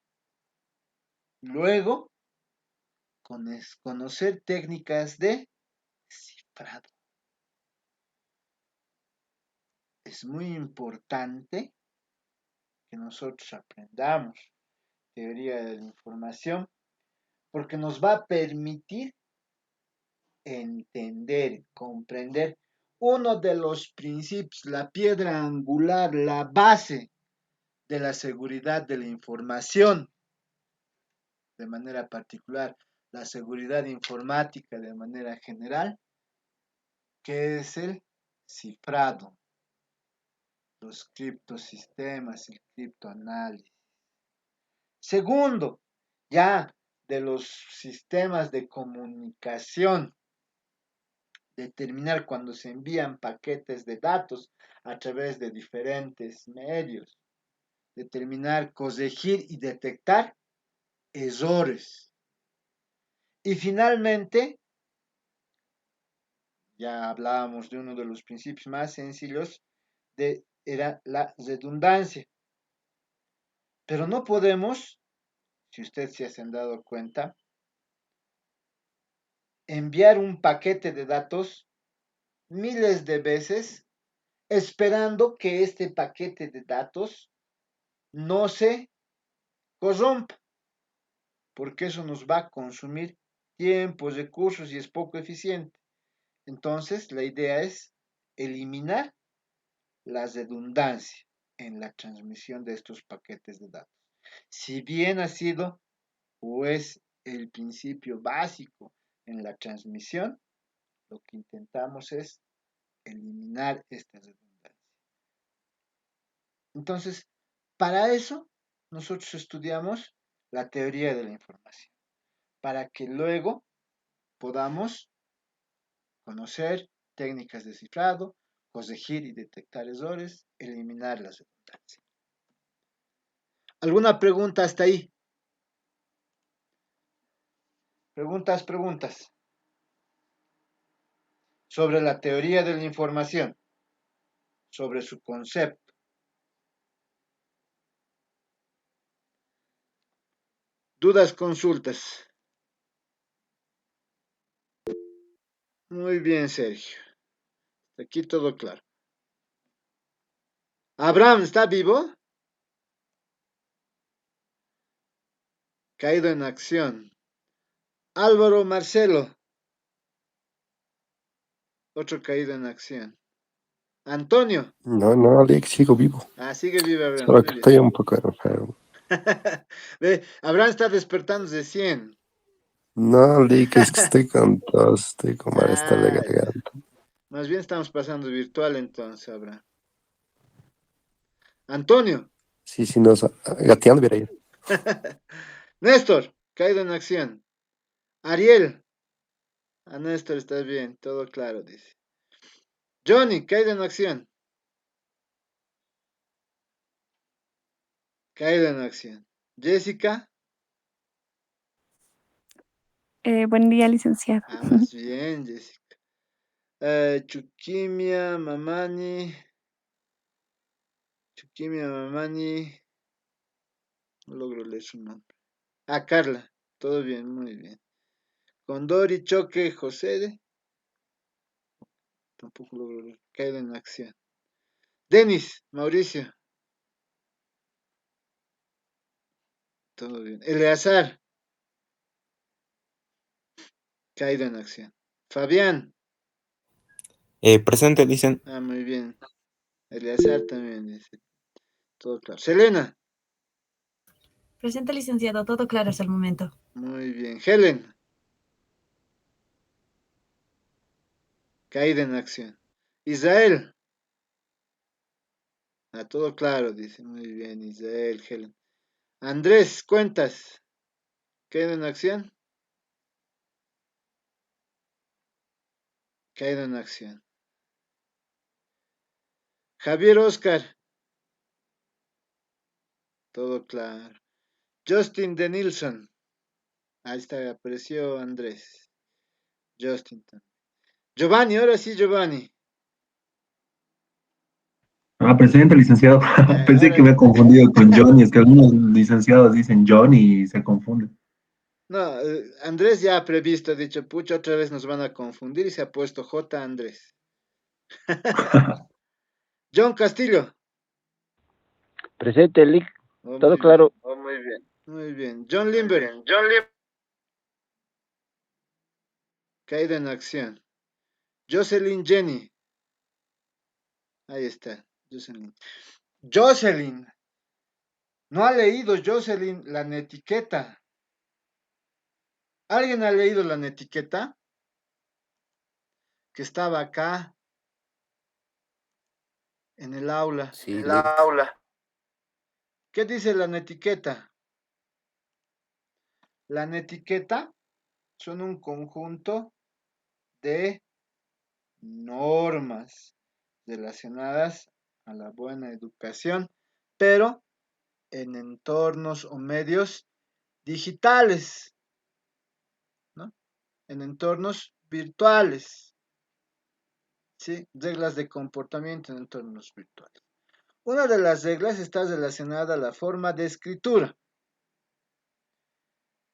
luego conocer técnicas de cifrado. Es muy importante que nosotros aprendamos teoría de la información porque nos va a permitir entender, comprender uno de los principios, la piedra angular, la base de la seguridad de la información, de manera particular, la seguridad informática de manera general, que es el cifrado, los criptosistemas, el criptoanálisis. Segundo, ya de los sistemas de comunicación, determinar cuando se envían paquetes de datos a través de diferentes medios, determinar, corregir y detectar errores. Y finalmente, ya hablábamos de uno de los principios más sencillos, era la redundancia. Pero no podemos, si ustedes se han dado cuenta, enviar un paquete de datos miles de veces esperando que este paquete de datos no se corrompa, porque eso nos va a consumir tiempo, recursos y es poco eficiente. Entonces, la idea es eliminar la redundancia en la transmisión de estos paquetes de datos. Si bien ha sido o es el principio básico en la transmisión, lo que intentamos es eliminar esta redundancia. Entonces, para eso, nosotros estudiamos la teoría de la información, para que luego podamos conocer técnicas de cifrado, corregir y detectar errores, eliminar las redundancias. ¿Alguna pregunta hasta ahí? Preguntas. Sobre la teoría de la información, sobre su concepto. Dudas, consultas. Muy bien, Sergio. Aquí todo claro. Abraham, ¿está vivo? Caído en acción. Álvaro Marcelo. Otro caído en acción. Antonio. No, Alex, sigo vivo. Sigue vivo Abraham. Solo Muy que bien. estoy un poco enfermo. Ve, Abraham está despertando de 100. No, Alex, es que estoy con tos, estoy con malestar de Ya. garganta. Más bien estamos pasando virtual entonces, Abraham. Antonio. Sí, no, gateando, mira ahí. Néstor, caído en acción. Ariel. Néstor, estás bien, todo claro, dice. Johnny, caído en acción. Caído en acción. Jessica. Buen día, licenciado. Más bien, Jessica. Chukimia, Mamani. No logro leer su nombre. Carla. Todo bien, muy bien. Condori, Choque, José. Tampoco logro leer. Caído en acción. Denis, Mauricio. Todo bien. Eleazar. Caído en acción. Fabián. Presente, dicen. Muy bien. Eleazar también dice. Todo claro. Selena. Presente, licenciado. Todo claro hasta el momento. Muy bien. Helen. Caída en acción. Israel. Todo claro, dice. Muy bien, Israel, Helen. Andrés, cuentas. Caída en acción. Caída en acción. Javier Oscar. Todo claro. Justin de Nilsson. Ahí está, apareció Andrés. Justin. Giovanni, ahora sí, Giovanni. Ah, presidente, licenciado. Pensé que Ahora, me he confundido con Johnny. Es que algunos licenciados dicen Johnny y se confunden. no, Andrés ya ha previsto, ha dicho, pucha, otra vez nos van a confundir y se ha puesto J. Andrés. John Castillo. Presente, Lick. Oh, Todo muy bien. claro. Muy bien. John Limber. Caída en acción. Jocelyn Jenny. Ahí está. Jocelyn. Jocelyn. No ha leído Jocelyn la netiqueta. ¿Alguien ha leído la netiqueta? Que estaba acá en el aula. Sí, Lick. ¿Qué dice la netiqueta? La netiqueta son un conjunto de normas relacionadas a la buena educación, pero en entornos o medios digitales, ¿no? En entornos virtuales, ¿sí? Reglas de comportamiento en entornos virtuales. Una de las reglas está relacionada a la forma de escritura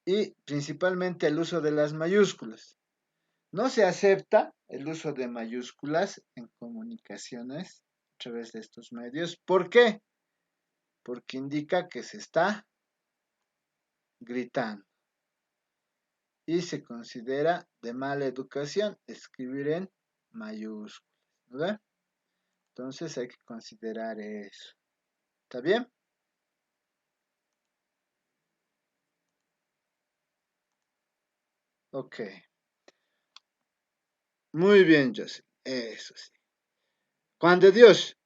y principalmente el uso de las mayúsculas. No se acepta el uso de mayúsculas en comunicaciones a través de estos medios. ¿Por qué? Porque indica que se está gritando y se considera de mala educación escribir en mayúsculas, ¿verdad? Entonces hay que considerar eso. ¿Está bien? Ok. Muy bien, Joseph. Eso sí. Juan de Dios,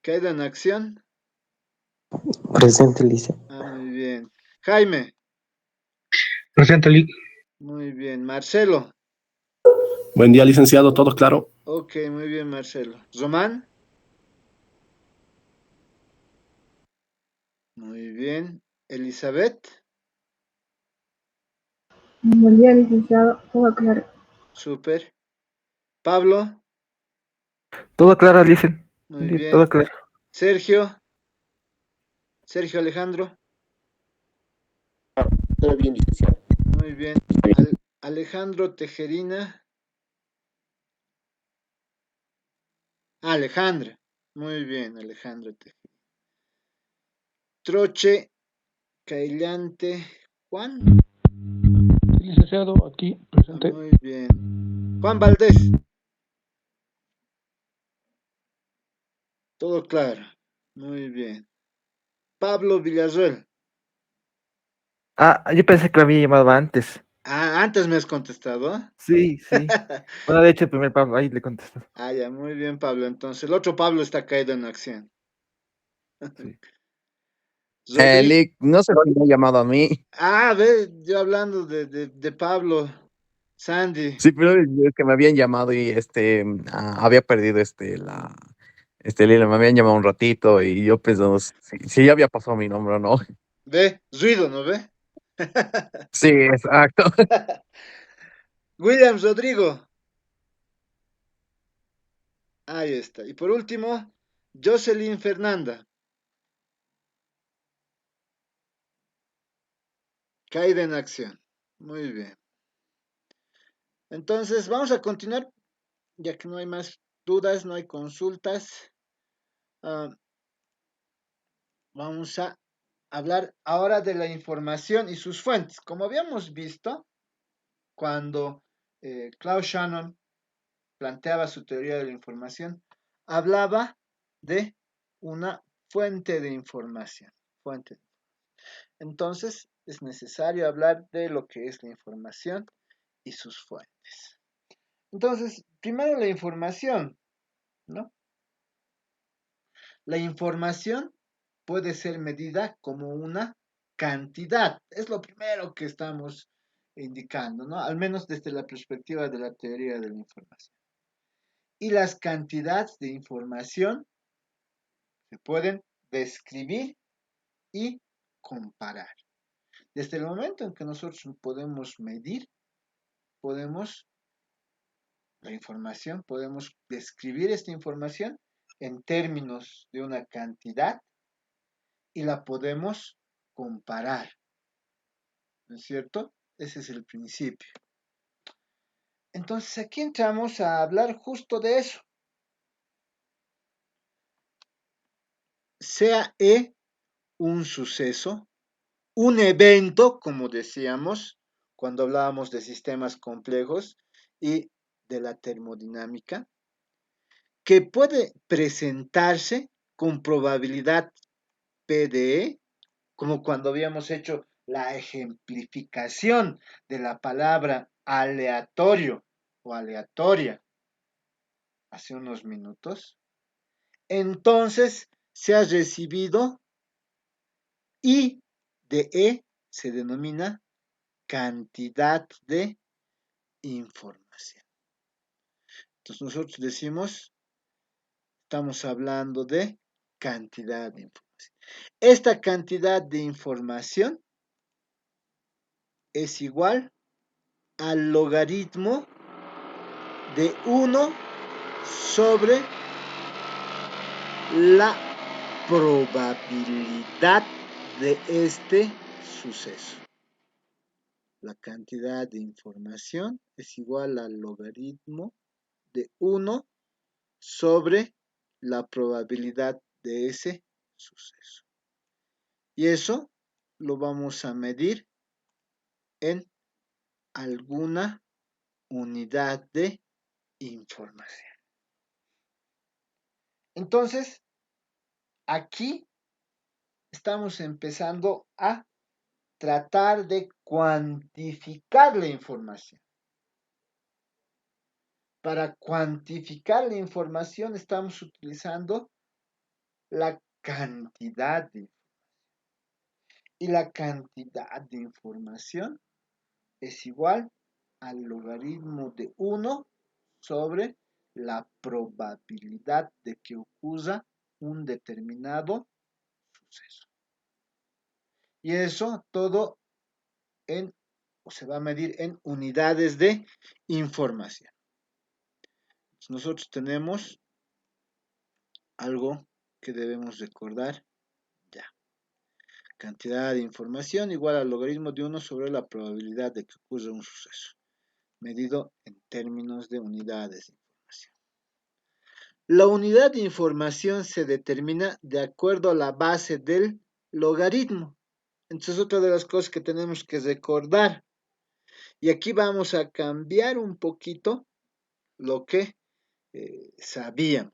queda en acción. Presente, Lice. Ah, muy bien. Jaime, Presente, Lick. muy bien. Marcelo, Buen día, licenciado, todo claro. ok, muy bien, Marcelo. Román, muy bien. Elizabeth, Buen día, licenciado. Todo claro. súper. Pablo, Todo claro, Licen. muy Todo bien. claro. Sergio, Sergio Alejandro, Todo bien, licenciado. muy bien. Alejandro Tejerina, Alejandra, muy bien, Alejandro Tejerina. Troche, Caillante, Juan, Sí, licenciado, aquí, presente. muy bien. Juan Valdés, todo claro, muy bien. Pablo Villarreal, Ah, yo pensé que lo había llamado antes. ah, antes me has contestado. Sí, sí. Bueno, de hecho, el primer Pablo, ahí le contestó. Ah, ya, muy bien, Pablo. Entonces, el otro Pablo está caído en acción. Sí. Rodrigo, Lick, no se lo había llamado a mí. ah, ve, yo hablando de Pablo, Sandy, Sí, pero es que me habían llamado y había perdido Lila, me habían llamado un ratito y yo pensando si ya había pasado mi nombre o no. ve, Ruido, ¿no ve? Sí, exacto. Williams Rodrigo, ahí está. Y por último, Jocelyn Fernanda, caída en acción. Muy bien. Entonces, vamos a continuar, ya que no hay más dudas, no hay consultas. Ah, vamos a hablar ahora de la información y sus fuentes. Como habíamos visto, cuando Klaus Shannon planteaba su teoría de la información, hablaba de una fuente de información. Fuente. Entonces, es necesario hablar de lo que es la información y sus fuentes. Entonces, primero la información, ¿no? La información puede ser medida como una cantidad. Es lo primero que estamos indicando, ¿no? Al menos desde la perspectiva de la teoría de la información. Y las cantidades de información se pueden describir y comparar. Desde el momento en que nosotros podemos medir, podemos la información, podemos describir esta información en términos de una cantidad y la podemos comparar. ¿No es cierto? Ese es el principio. Entonces aquí entramos a hablar justo de eso. Sea E un suceso, un evento, como decíamos cuando hablábamos de sistemas complejos y de la termodinámica, que puede presentarse con probabilidad P de E, como cuando habíamos hecho la ejemplificación de la palabra aleatorio o aleatoria hace unos minutos, entonces se ha recibido I de E, se denomina cantidad de información. Entonces nosotros decimos, estamos hablando de cantidad de información. Esta cantidad de información es igual al logaritmo de 1 sobre la probabilidad de este suceso. La cantidad de información es igual al logaritmo de 1 sobre la probabilidad de ese suceso. Y eso lo vamos a medir en alguna unidad de información. Entonces, aquí estamos empezando a tratar de cuantificar la información. Para cuantificar la información estamos utilizando la cantidad de información. Y la cantidad de información es igual al logaritmo de 1 sobre la probabilidad de que ocurra un determinado suceso. Y eso todo se va a medir en unidades de información. Nosotros tenemos algo que debemos recordar ya. Cantidad de información igual al logaritmo de 1 sobre la probabilidad de que ocurra un suceso, medido en términos de unidades de información. La unidad de información se determina de acuerdo a la base del logaritmo. Entonces, otra de las cosas que tenemos que recordar. Y aquí vamos a cambiar un poquito lo que sabíamos.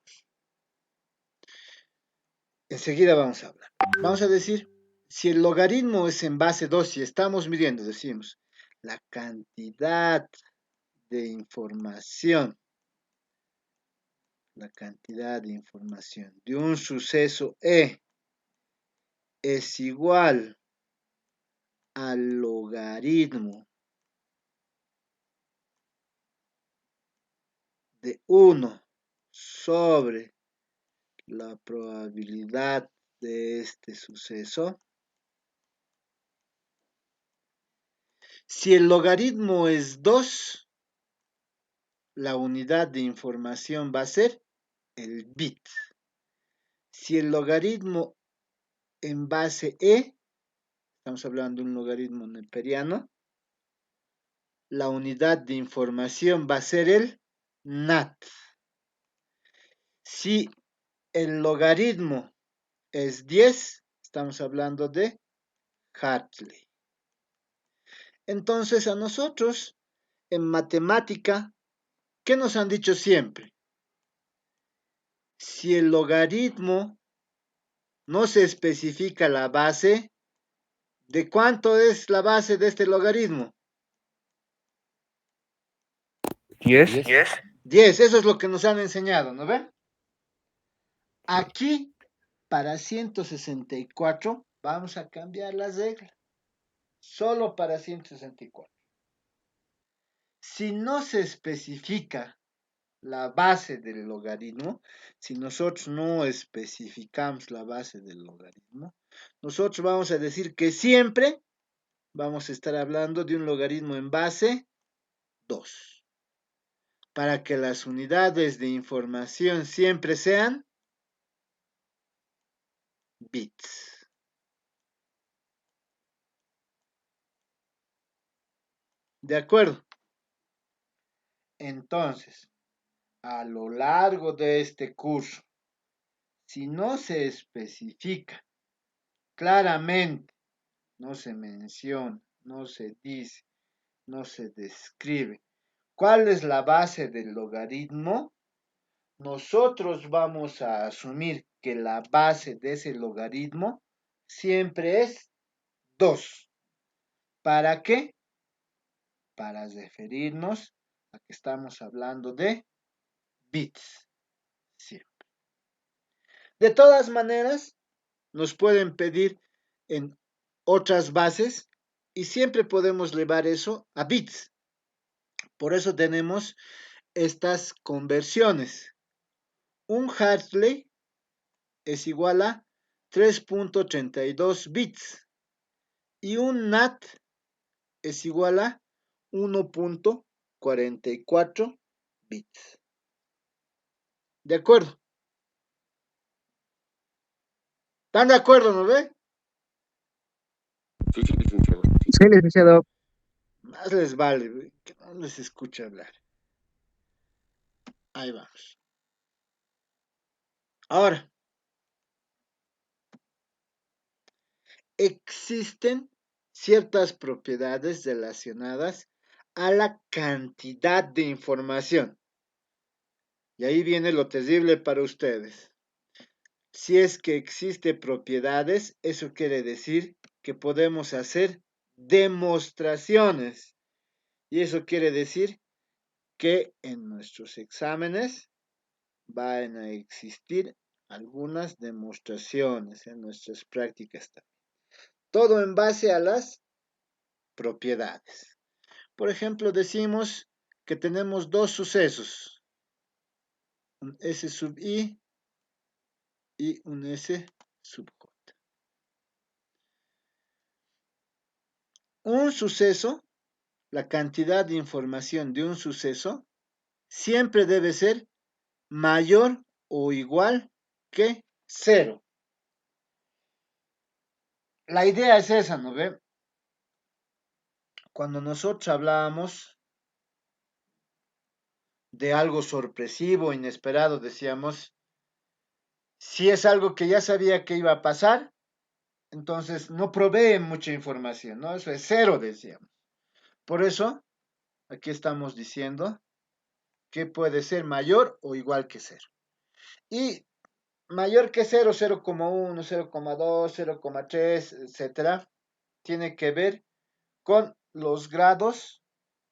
Enseguida vamos a hablar. Vamos a decir, si el logaritmo es en base 2, si estamos midiendo, decimos, la cantidad de información, de un suceso E es igual al logaritmo de 1 sobre la probabilidad de este suceso. Si el logaritmo es 2, la unidad de información va a ser el bit. Si el logaritmo en base E, estamos hablando de un logaritmo neperiano, la unidad de información va a ser el NAT. Si el logaritmo es 10, estamos hablando de Hartley. Entonces a nosotros en matemática, ¿qué nos han dicho siempre? Si el logaritmo no se especifica la base, ¿de cuánto es la base de este logaritmo? 10. 10, eso es lo que nos han enseñado, ¿no ven? Aquí, para 164, vamos a cambiar la regla. Solo para 164. Si no se especifica la base del logaritmo, si nosotros no especificamos la base del logaritmo, nosotros vamos a decir que siempre vamos a estar hablando de un logaritmo en base 2. Para que las unidades de información siempre sean bits. ¿De acuerdo? Entonces, a lo largo de este curso, si no se especifica claramente, no se menciona, no se dice, no se describe cuál es la base del logaritmo, nosotros vamos a asumir que la base de ese logaritmo siempre es 2. ¿Para qué? Para referirnos a que estamos hablando de bits. Siempre. De todas maneras, nos pueden pedir en otras bases y siempre podemos llevar eso a bits. Por eso tenemos estas conversiones. Un Hartley es igual a 3.32 bits y un NAT es igual a 1.44 bits. ¿De acuerdo? ¿Están de acuerdo, no ve? Sí, licenciado. Sí, licenciado. Más les vale, que no les escuche hablar. Ahí vamos. Ahora, existen ciertas propiedades relacionadas a la cantidad de información. Y ahí viene lo terrible para ustedes. Si es que existe propiedades, eso quiere decir que podemos hacer demostraciones. Y eso quiere decir que en nuestros exámenes van a existir algunas demostraciones en nuestras prácticas también. Todo en base a las propiedades. Por ejemplo, decimos que tenemos dos sucesos, un S sub I y un S sub J. Un suceso, la cantidad de información de un suceso, siempre debe ser mayor o igual que 0. La idea es esa, ¿no ve? Cuando nosotros hablábamos de algo sorpresivo, inesperado, decíamos, si es algo que ya sabía que iba a pasar, entonces no provee mucha información, ¿no? Eso es 0, decíamos. Por eso, aquí estamos diciendo que puede ser mayor o igual que 0. Y mayor que 0, 0,1, 0,2, 0,3, etcétera, tiene que ver con los grados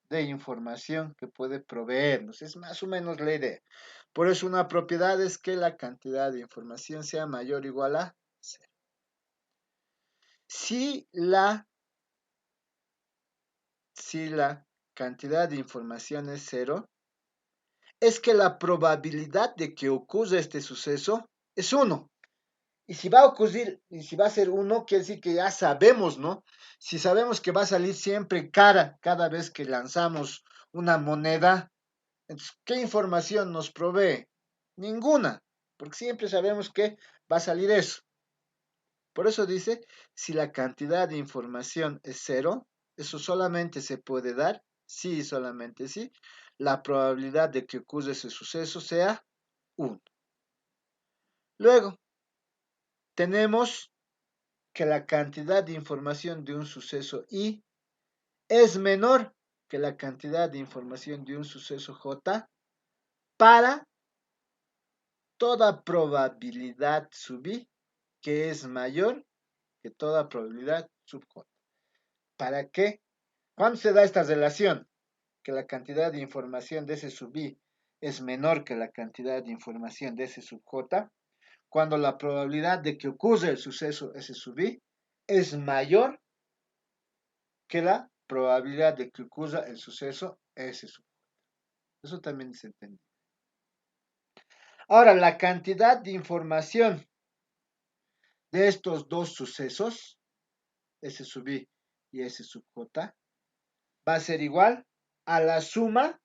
de información que puede proveernos. Es más o menos la idea. Por eso una propiedad es que la cantidad de información sea mayor o igual a 0. Si la cantidad de información es 0, es que la probabilidad de que ocurra este suceso es 1. Y si va a ocurrir, y si va a ser 1, quiere decir que ya sabemos, ¿no? Si sabemos que va a salir siempre cara cada vez que lanzamos una moneda, entonces, ¿qué información nos provee? Ninguna, porque siempre sabemos que va a salir eso. Por eso dice, si la cantidad de información es 0, eso solamente se puede dar, sí, solamente sí, la probabilidad de que ocurra ese suceso sea 1. Luego, tenemos que la cantidad de información de un suceso I es menor que la cantidad de información de un suceso J para toda probabilidad sub I que es mayor que toda probabilidad sub J. ¿Para qué? ¿Cuándo se da esta relación? Que la cantidad de información de ese sub I es menor que la cantidad de información de ese sub J, cuando la probabilidad de que ocurra el suceso S sub I es mayor que la probabilidad de que ocurra el suceso S sub J. Eso también se entiende. Ahora, la cantidad de información de estos dos sucesos, S sub I y S sub J, va a ser igual a la suma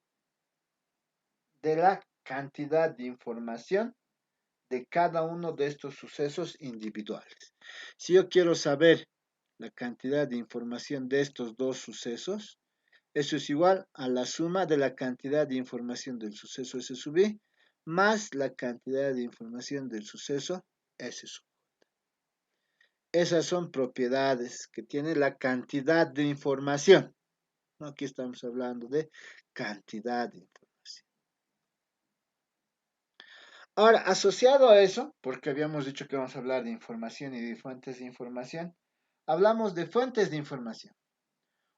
de la cantidad de información de cada uno de estos sucesos individuales. Si yo quiero saber la cantidad de información de estos dos sucesos, eso es igual a la suma de la cantidad de información del suceso S sub I más la cantidad de información del suceso S sub. Esas son propiedades que tiene la cantidad de información. ¿No? Aquí estamos hablando de cantidad de información. Ahora, asociado a eso, porque habíamos dicho que vamos a hablar de información y de fuentes de información, hablamos de fuentes de información.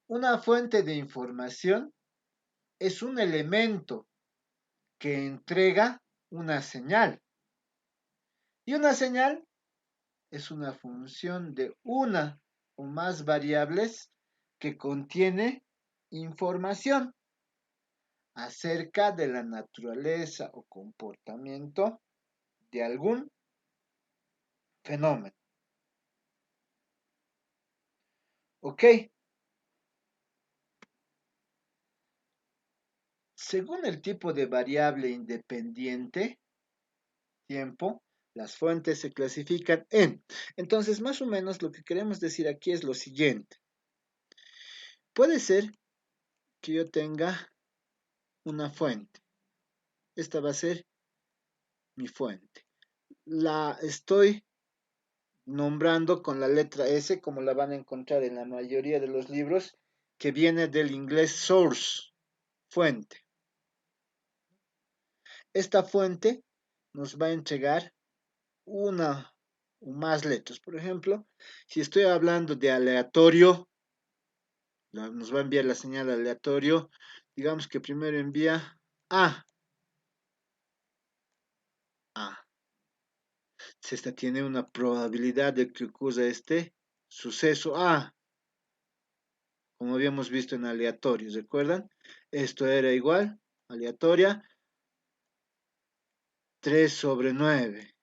Una fuente de información es un elemento que entrega una señal. Y una señal es una función de una o más variables que contiene información acerca de la naturaleza o comportamiento de algún fenómeno. ¿Ok? Según el tipo de variable independiente, tiempo, las fuentes se clasifican en. Entonces, más o menos lo que queremos decir aquí es lo siguiente. Puede ser que yo tenga una fuente. Esta va a ser mi fuente. La estoy nombrando con la letra S, como la van a encontrar en la mayoría de los libros, que viene del inglés source, fuente. Esta fuente nos va a entregar una o más letras. Por ejemplo, si estoy hablando de aleatorio, nos va a enviar la señal aleatorio. Digamos que primero envía A. A. Si esta tiene una probabilidad de que ocurra este suceso A, como habíamos visto en aleatorio, ¿recuerdan? Esto era igual, aleatoria, 3 sobre 9.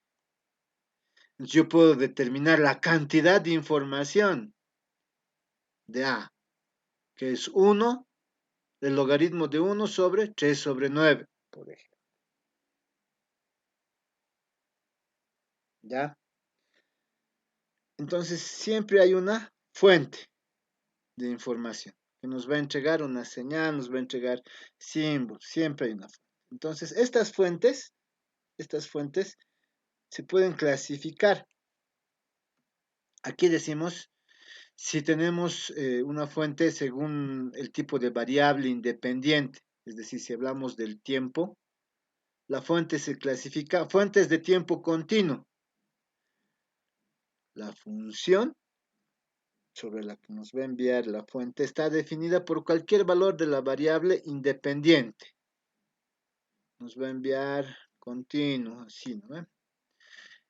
Yo puedo determinar la cantidad de información de A, que es 1, el logaritmo de 1 sobre 3 sobre 9, por ejemplo. ¿Ya? Entonces, siempre hay una fuente de información que nos va a entregar una señal, nos va a entregar símbolos, siempre hay una fuente. Entonces, estas fuentes se pueden clasificar. Aquí decimos si tenemos una fuente según el tipo de variable independiente, es decir, si hablamos del tiempo, la fuente se clasifica fuentes de tiempo continuo. La función sobre la que nos va a enviar la fuente está definida por cualquier valor de la variable independiente. Nos va a enviar continuo, así, ¿no?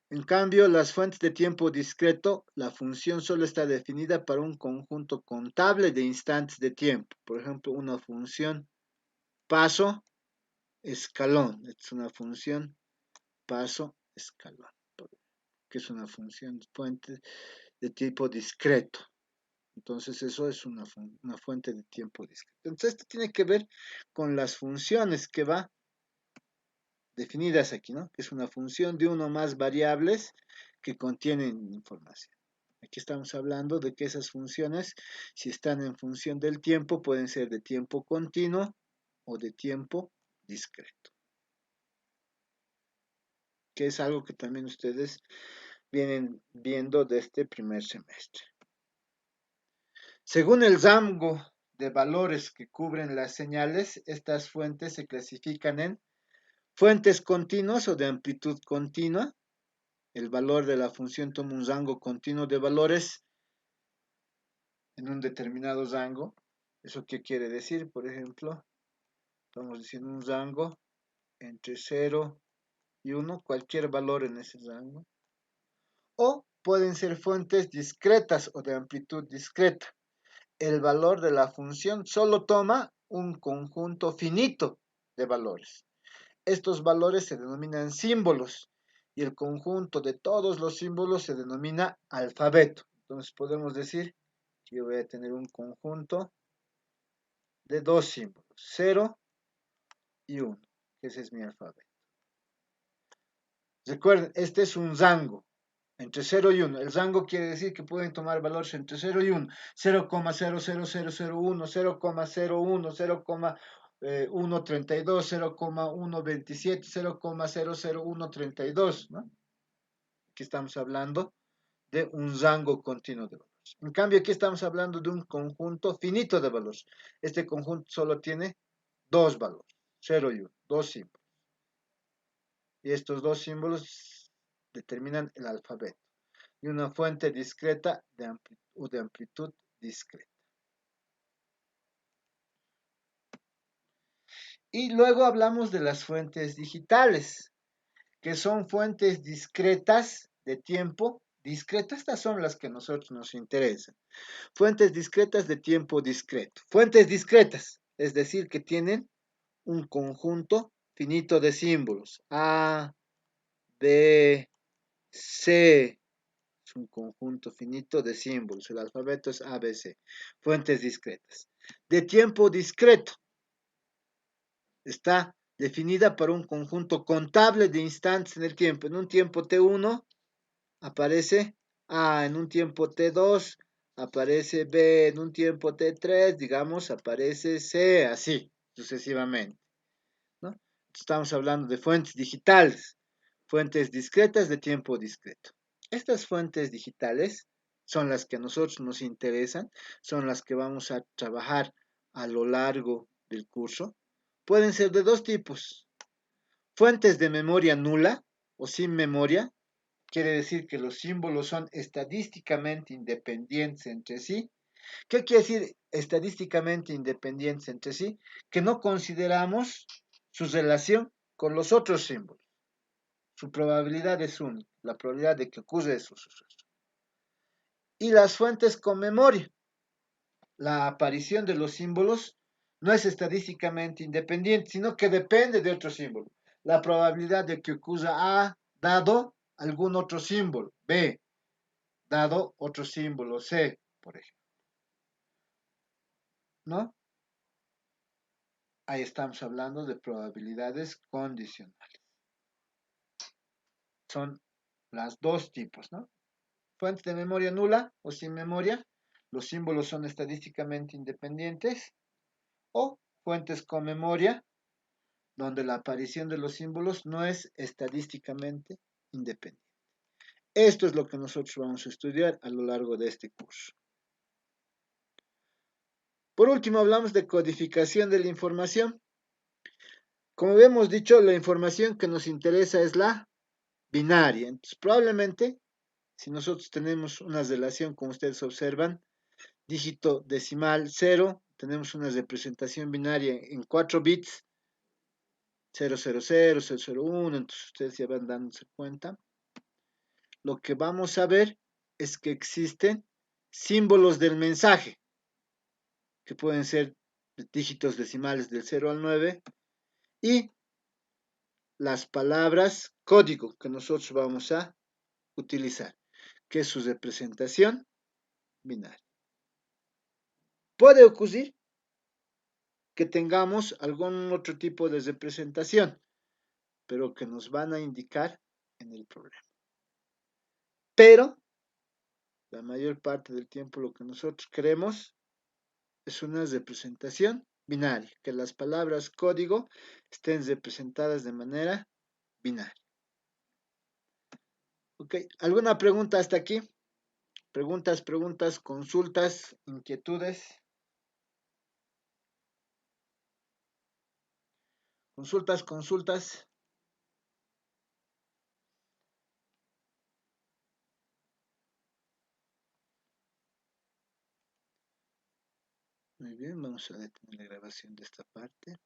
En cambio, las fuentes de tiempo discreto, la función solo está definida para un conjunto contable de instantes de tiempo. Por ejemplo, una función paso, escalón. Es una función paso, escalón, que es una función fuente de tipo discreto. Entonces, eso es una fuente de tiempo discreto. Entonces, esto tiene que ver con las funciones que va definidas aquí, ¿no? Que es una función de uno o más variables que contienen información. Aquí estamos hablando de que esas funciones, si están en función del tiempo, pueden ser de tiempo continuo o de tiempo discreto. Que es algo que también ustedes vienen viendo de este primer semestre. Según el rango de valores que cubren las señales, estas fuentes se clasifican en fuentes continuas o de amplitud continua. El valor de la función toma un rango continuo de valores en un determinado rango. ¿Eso qué quiere decir? Por ejemplo, estamos diciendo un rango entre 0 y 1, cualquier valor en ese rango. O pueden ser fuentes discretas o de amplitud discreta. El valor de la función solo toma un conjunto finito de valores. Estos valores se denominan símbolos y el conjunto de todos los símbolos se denomina alfabeto. Entonces podemos decir que yo voy a tener un conjunto de dos símbolos, 0 y 1, que ese es mi alfabeto. Recuerden, este es un rango entre 0 y 1. El rango quiere decir que pueden tomar valores entre 0 y 1. 0,00001, 0,01, 0,132, 0,127, 0,00132, ¿no? Aquí estamos hablando de un rango continuo de valores. En cambio, aquí estamos hablando de un conjunto finito de valores. Este conjunto solo tiene dos valores, 0 y 1, dos símbolos. Y estos dos símbolos determinan el alfabeto. Y una fuente discreta o de amplitud discreta. Y luego hablamos de las fuentes digitales, que son fuentes discretas de tiempo discreto. Estas son las que a nosotros nos interesan. Fuentes discretas de tiempo discreto. Fuentes discretas, es decir, que tienen un conjunto finito de símbolos. A, B, C. Es un conjunto finito de símbolos. El alfabeto es ABC. Fuentes discretas. De tiempo discreto. Está definida por un conjunto contable de instantes en el tiempo. En un tiempo T1 aparece A, en un tiempo T2 aparece B, en un tiempo T3, digamos, aparece C, así sucesivamente, ¿no? Estamos hablando de fuentes digitales, fuentes discretas de tiempo discreto. Estas fuentes digitales son las que a nosotros nos interesan, son las que vamos a trabajar a lo largo del curso. Pueden ser de dos tipos: fuentes de memoria nula o sin memoria. Quiere decir que los símbolos son estadísticamente independientes entre sí. ¿Qué quiere decir estadísticamente independientes entre sí? Que no consideramos su relación con los otros símbolos. Su probabilidad es única, la probabilidad de que ocurra eso suceso. Y las fuentes con memoria. La aparición de los símbolos no es estadísticamente independiente, sino que depende de otro símbolo. La probabilidad de que ocurra A dado algún otro símbolo, B dado otro símbolo, C, por ejemplo. ¿No? Ahí estamos hablando de probabilidades condicionales. Son las dos tipos, ¿no? Fuente de memoria nula o sin memoria. Los símbolos son estadísticamente independientes. O fuentes con memoria, donde la aparición de los símbolos no es estadísticamente independiente. Esto es lo que nosotros vamos a estudiar a lo largo de este curso. Por último, hablamos de codificación de la información. Como habíamos dicho, la información que nos interesa es la binaria. Entonces, probablemente, si nosotros tenemos una relación, como ustedes observan, dígito decimal 0, tenemos una representación binaria en 4 bits, 000, 001, entonces ustedes ya van dándose cuenta. Lo que vamos a ver es que existen símbolos del mensaje, que pueden ser dígitos decimales del 0 al 9, y las palabras código que nosotros vamos a utilizar, que es su representación binaria. Puede ocurrir que tengamos algún otro tipo de representación, pero que nos van a indicar en el problema. Pero la mayor parte del tiempo lo que nosotros queremos es una representación binaria, que las palabras código estén representadas de manera binaria. Ok, ¿alguna pregunta hasta aquí? Preguntas, consultas, inquietudes. Consultas. Muy bien, vamos a detener la grabación de esta parte.